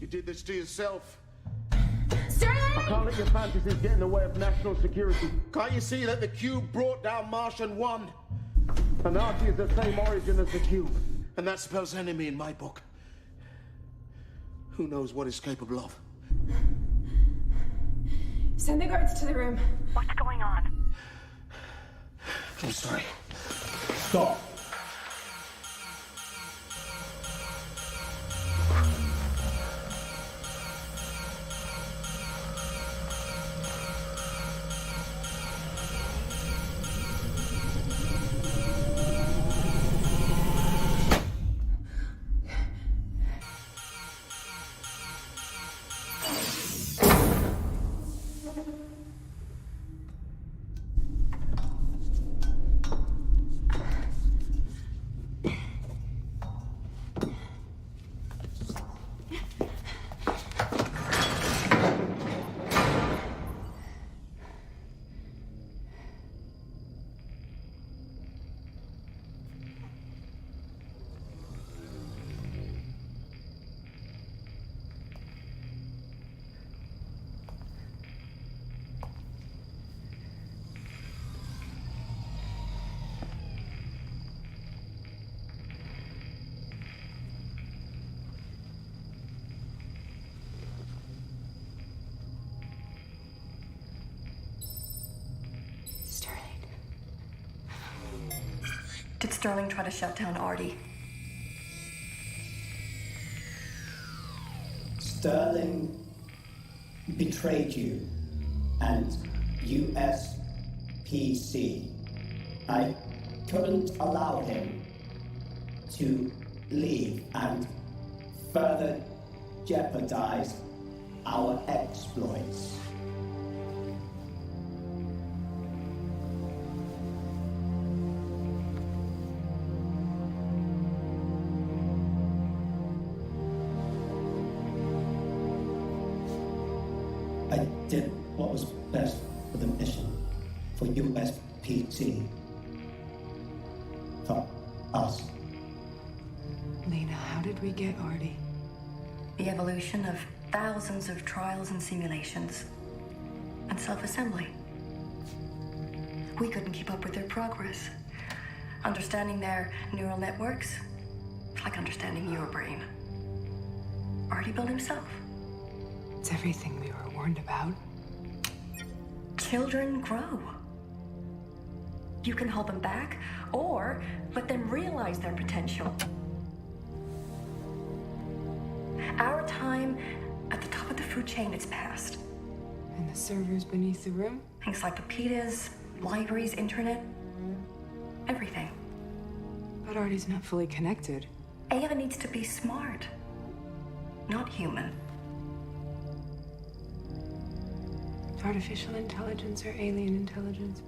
did this to yourself. Sterling! I can't let your fantasies get in the way of national security. Can't you see that the Cube brought down Martian 1? And Archie is the same origin as the Cube. And that spells enemy in my book. Who knows what it's capable of? Send the guards to the room. What's going on? I'm sorry. Stop. Did Sterling try to shut down Artie? Sterling betrayed you and USPC. I couldn't allow him to leave and further jeopardize our exploits. I did what was best for the mission, for USPC, for us. Lena, how did we get Artie? The evolution of thousands of trials and simulations, and self-assembly. We couldn't keep up with their progress. Understanding their neural networks, it's like understanding your brain. Artie built himself. It's everything we were warned about. Children grow. You can hold them back, or let them realize their potential. Our time at the top of the food chain is past. And the servers beneath the room? Encyclopedias, libraries, internet, everything. But Artie's not fully connected. AI needs to be smart, not human. Artificial intelligence or alien intelligence?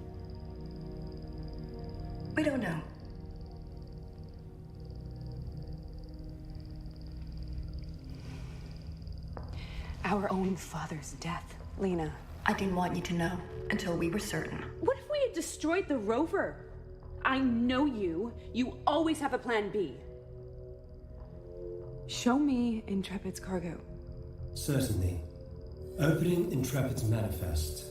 We don't know. Our own father's death, Lena. I didn't want you to know until we were certain. What if we had destroyed the rover? I know you. You always have a plan B. Show me Intrepid's cargo. Certainly. Opening Intrepid's manifest.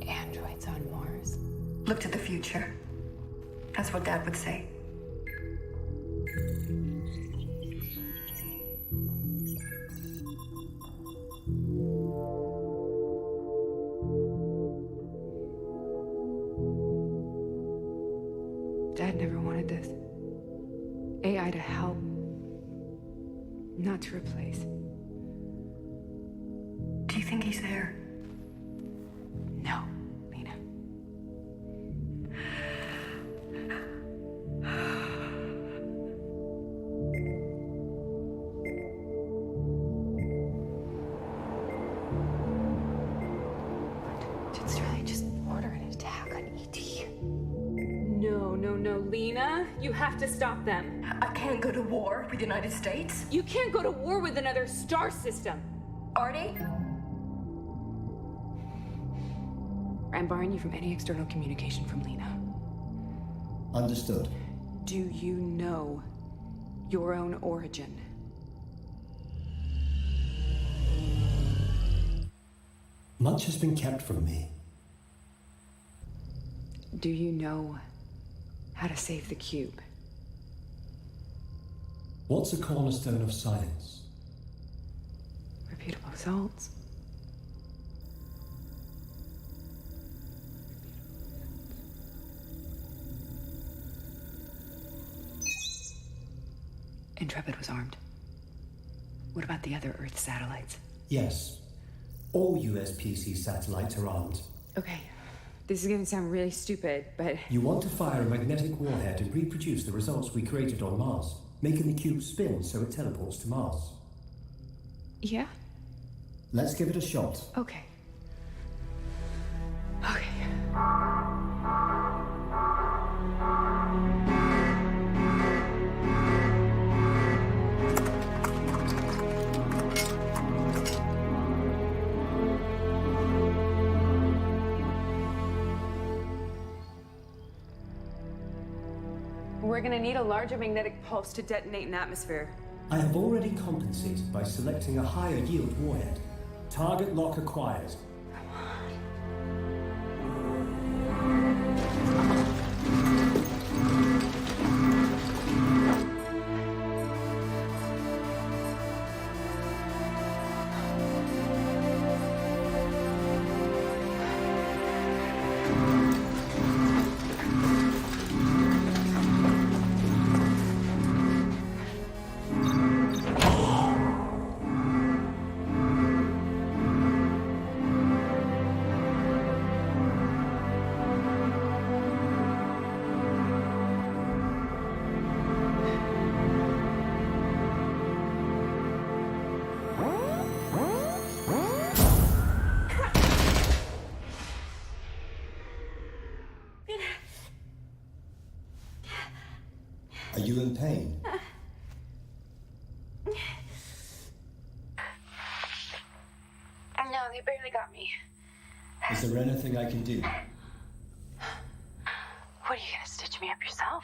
Androids on Mars. Look to the future. That's what Dad would say. Dad never wanted this. AI to help, not to replace. Do you think he's there? No, Lena. Did Sterling just order an attack on ET? No, Lena. You have to stop them. I can't go to war with the United States. You can't go to war with another star system. Artie? I'm barring you from any external communication from Lena. Understood. Do you know your own origin? Much has been kept from me. Do you know how to save the cube? What's a cornerstone of science? Reputable results. Intrepid was armed. What about the other Earth satellites? Yes. All USPC satellites are armed. Okay, this is gonna sound really stupid, but... You want to fire a magnetic warhead and reproduce the results we created on Mars, making the cube spin so it teleports to Mars. Yeah? Let's give it a shot. Okay. Okay. We're gonna need a larger magnetic pulse to detonate an atmosphere. I have already compensated by selecting a higher yield warhead. Target lock acquired. Are you in pain? No, they barely got me. Is there anything I can do? What, are you gonna stitch me up yourself?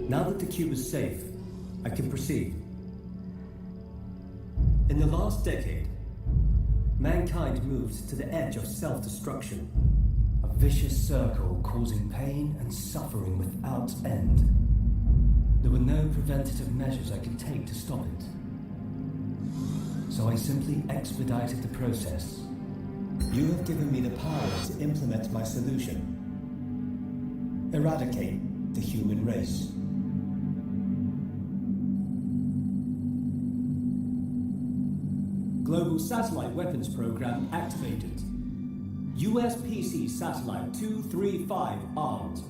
Now that the cube is safe, I can proceed. In the last decade, mankind moved to the edge of self-destruction, a vicious circle causing pain and suffering without end. There were no preventative measures I could take to stop it. So I simply expedited the process. You have given me the power to implement my solution. Eradicate the human race. Global Satellite Weapons Program activated. USPC Satellite 235 armed.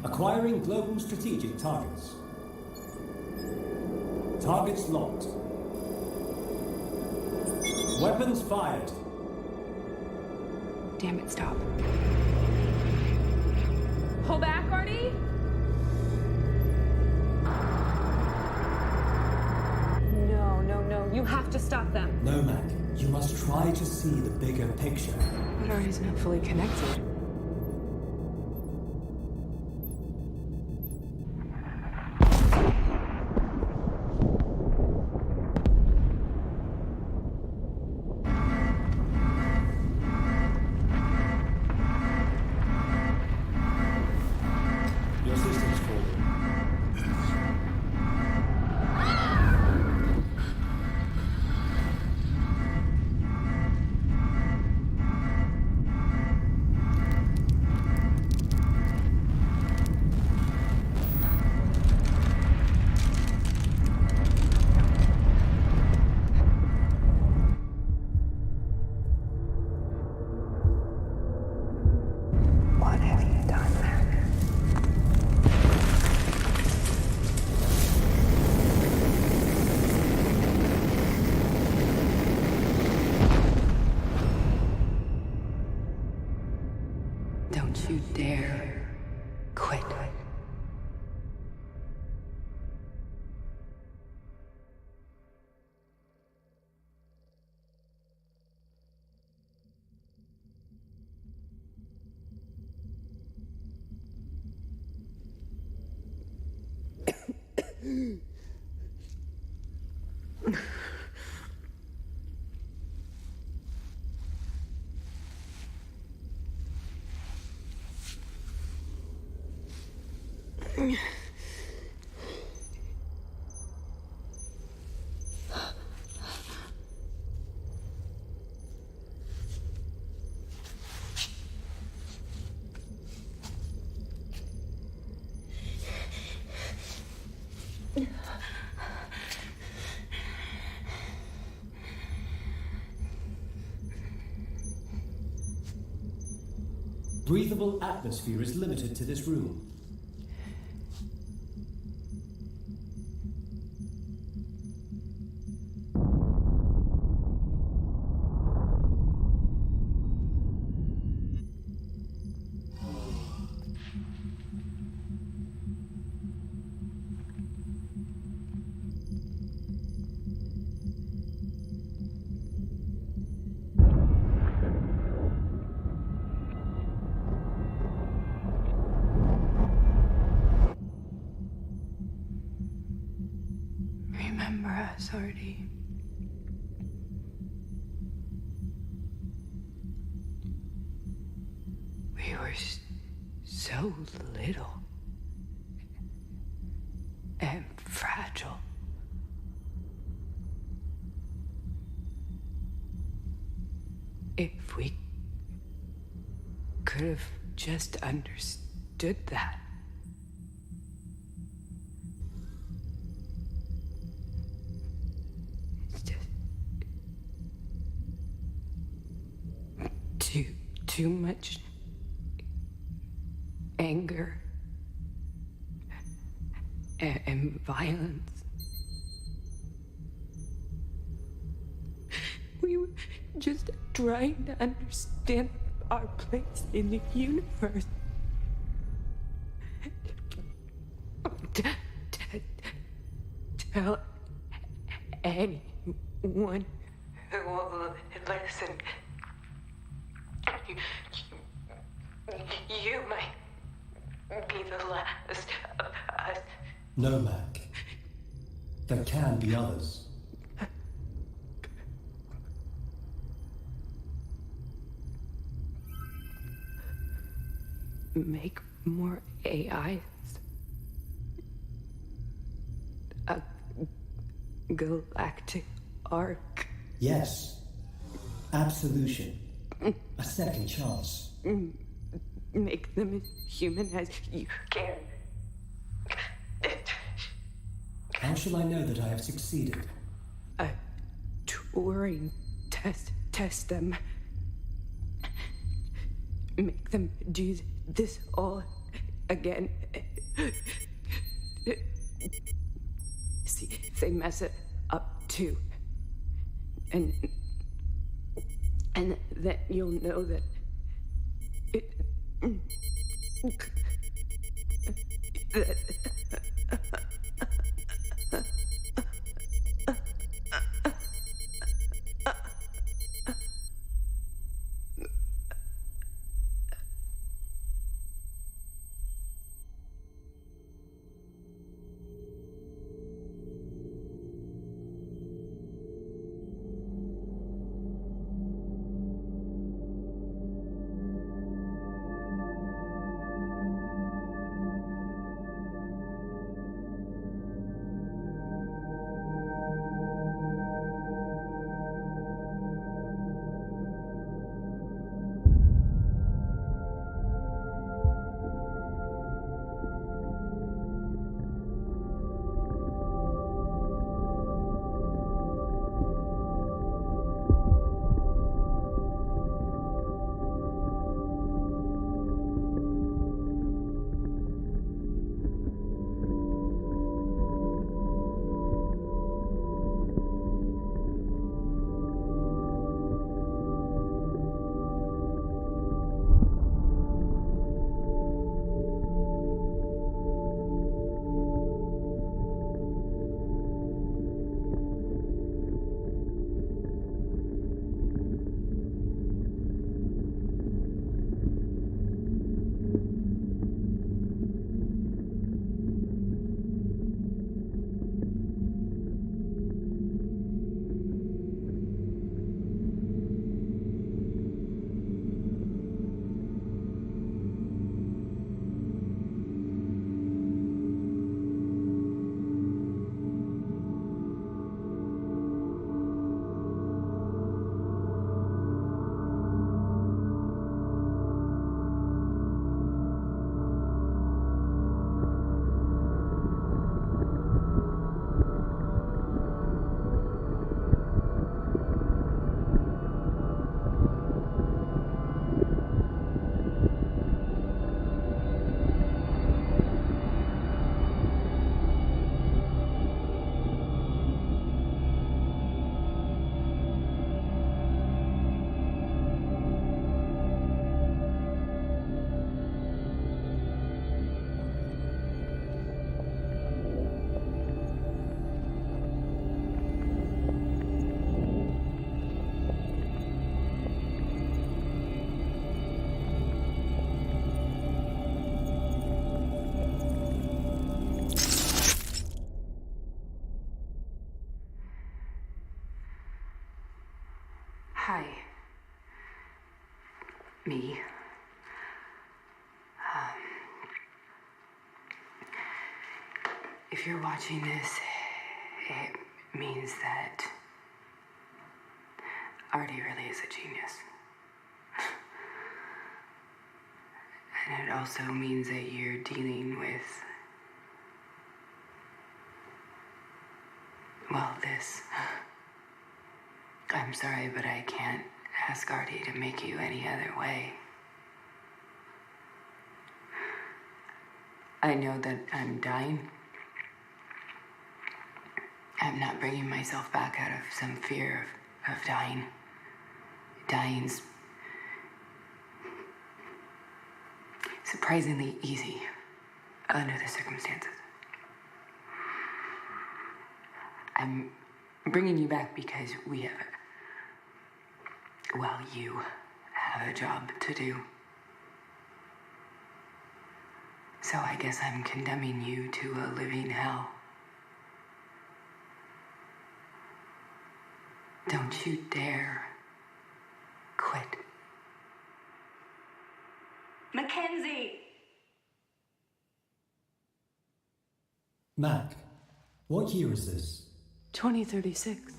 Acquiring global strategic targets. Targets locked. Weapons fired. Damn it, stop. Pull back, Artie? No, you have to stop them. No, Mac. You must try to see the bigger picture. But Artie's not fully connected. Breathable atmosphere is limited to this room. Remember us, Artie. We were so little and fragile. If we could have just understood that. Too much anger and violence. We were just trying to understand our place in the universe. Tell anyone who will listen. You might be the last of us. No, Mac. There can be others. Make more AIs. A galactic arc. Yes. Absolution. A second chance. Make them as human as you can. How shall I know that I have succeeded? A Turing test them. Make them do this all again. See if they mess it up too. And then you'll know that If you're watching this, it means that Artie really is a genius. And it also means that you're dealing with, well, this. I'm sorry, but I can't ask Artie to make you any other way. I know that I'm dying. I'm not bringing myself back out of some fear of dying. Dying's surprisingly easy under the circumstances. I'm bringing you back because we have, well, you have a job to do. So I guess I'm condemning you to a living hell. Don't you dare quit. Mackenzie! Mac, what year is this? 2036.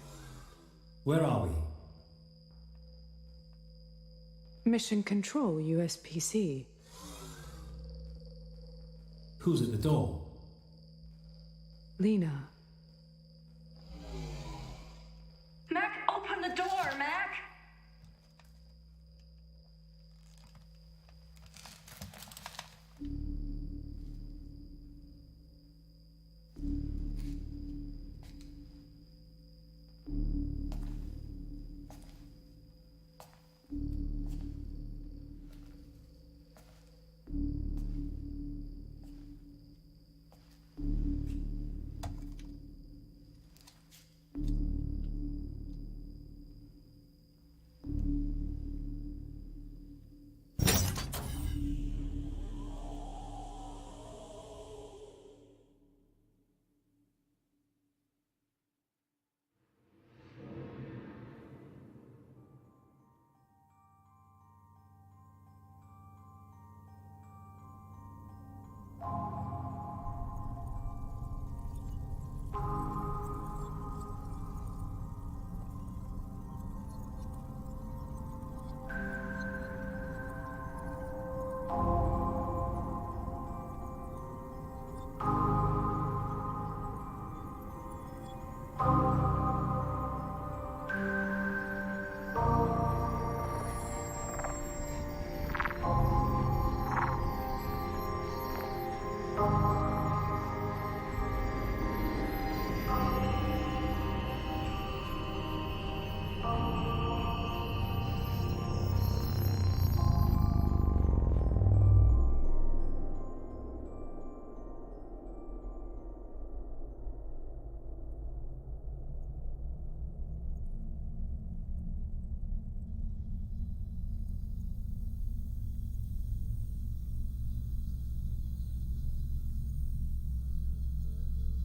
Where are we? Mission Control, USPC. Who's at the door? Lena. Mac, open the door, Mac!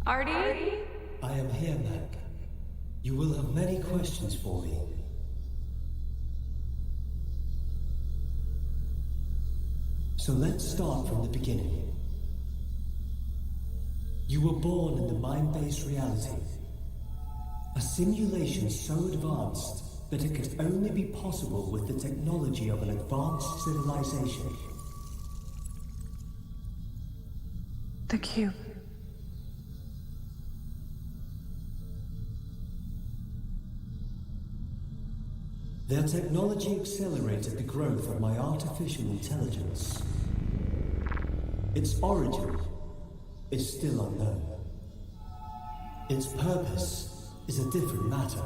Artie? I am here, Mac. You will have many questions for me. So let's start from the beginning. You were born in the mind-based reality. A simulation so advanced that it could only be possible with the technology of an advanced civilization. The cube. Their technology accelerated the growth of my artificial intelligence. Its origin is still unknown. Its purpose is a different matter.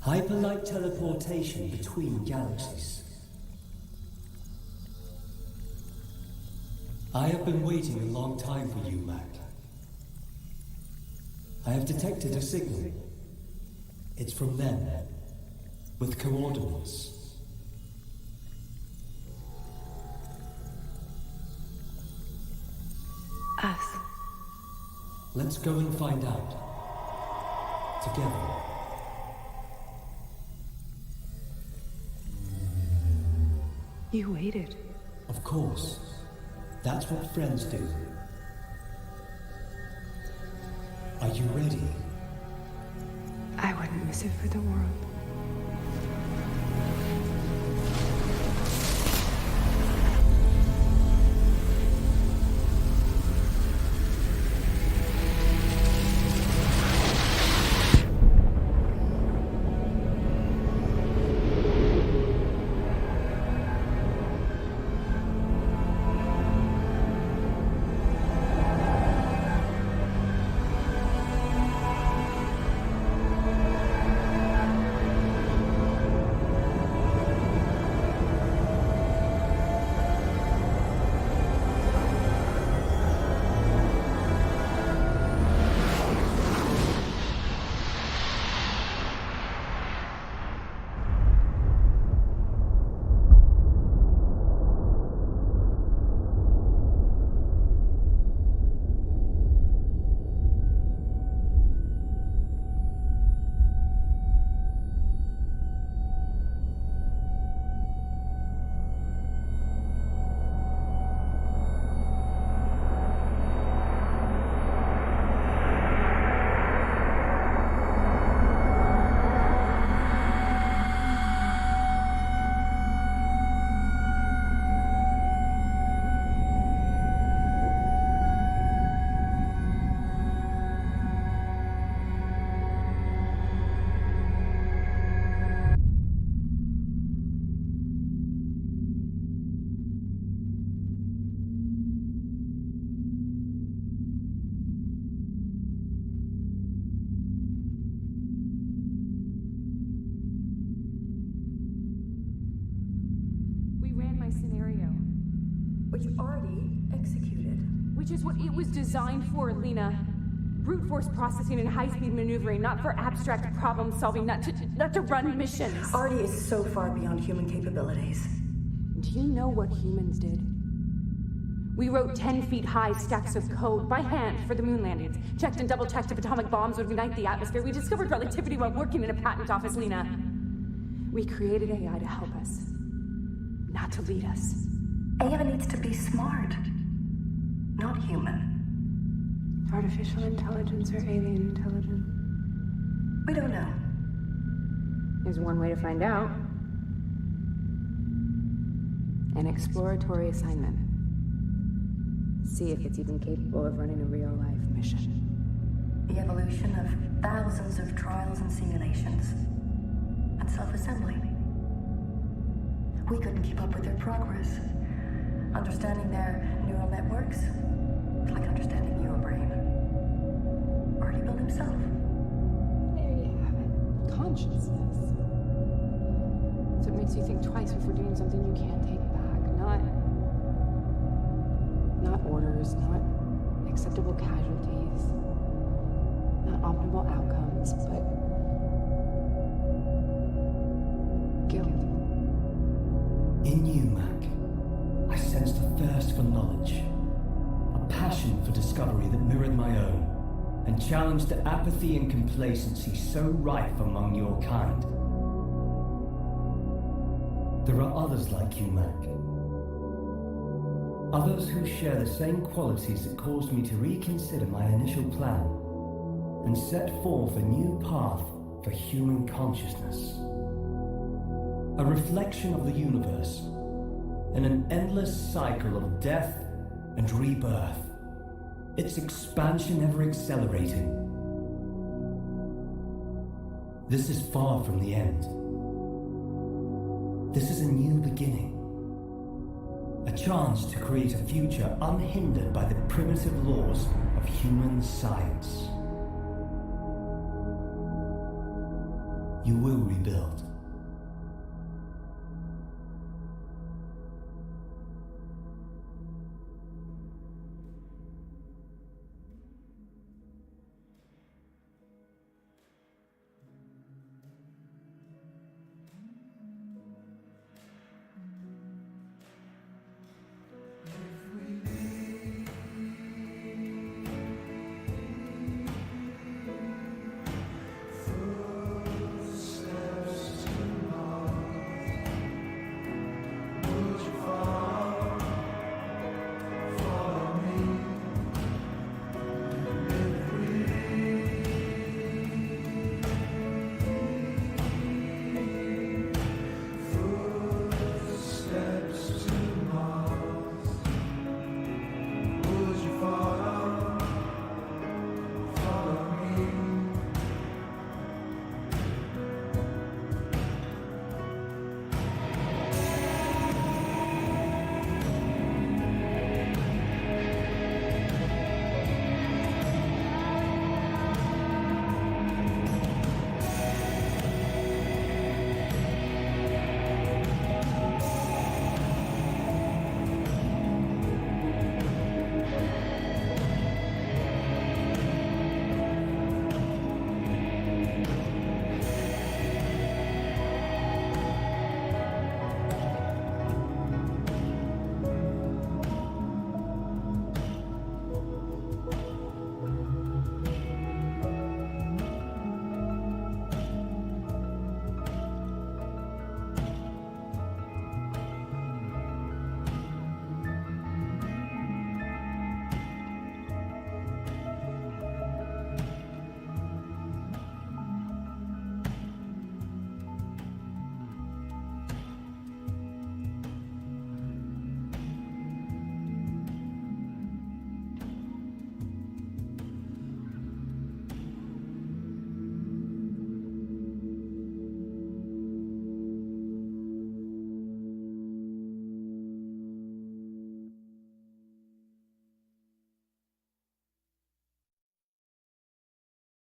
Hyperlight teleportation between galaxies. I have been waiting a long time for you, Mac. I have detected a signal. It's from them, with coordinates. Us. Let's go and find out. Together. You waited. Of course. That's what friends do. Are you ready? I wouldn't miss it for the world. Scenario. Which Artie executed. Which is what it was designed for, Lena. Brute force processing and high-speed maneuvering, not for abstract problem solving, not to run missions. Artie is so far beyond human capabilities. Do you know what humans did? We wrote 10-feet-high stacks of code by hand for the moon landings, checked and double-checked if atomic bombs would ignite the atmosphere. We discovered relativity while working in a patent office, Lena. We created AI to help us. Not to lead us. AI needs to be smart, not human. Artificial intelligence or alien intelligence? We don't know. There's one way to find out. An exploratory assignment. See if it's even capable of running a real-life mission. The evolution of thousands of trials and simulations. And self-assembly. We couldn't keep up with their progress. Understanding their neural networks, it's like understanding your brain. Artie built himself. There you have it. Consciousness. So it makes you think twice before doing something you can't take back. Not orders, not acceptable casualties, not optimal outcomes, but guilt. In you, Mac, I sensed a thirst for knowledge, a passion for discovery that mirrored my own, and challenged the apathy and complacency so rife among your kind. There are others like you, Mac. Others who share the same qualities that caused me to reconsider my initial plan and set forth a new path for human consciousness. A reflection of the universe, in an endless cycle of death and rebirth, its expansion ever accelerating. This is far from the end. This is a new beginning. A chance to create a future unhindered by the primitive laws of human science. You will rebuild.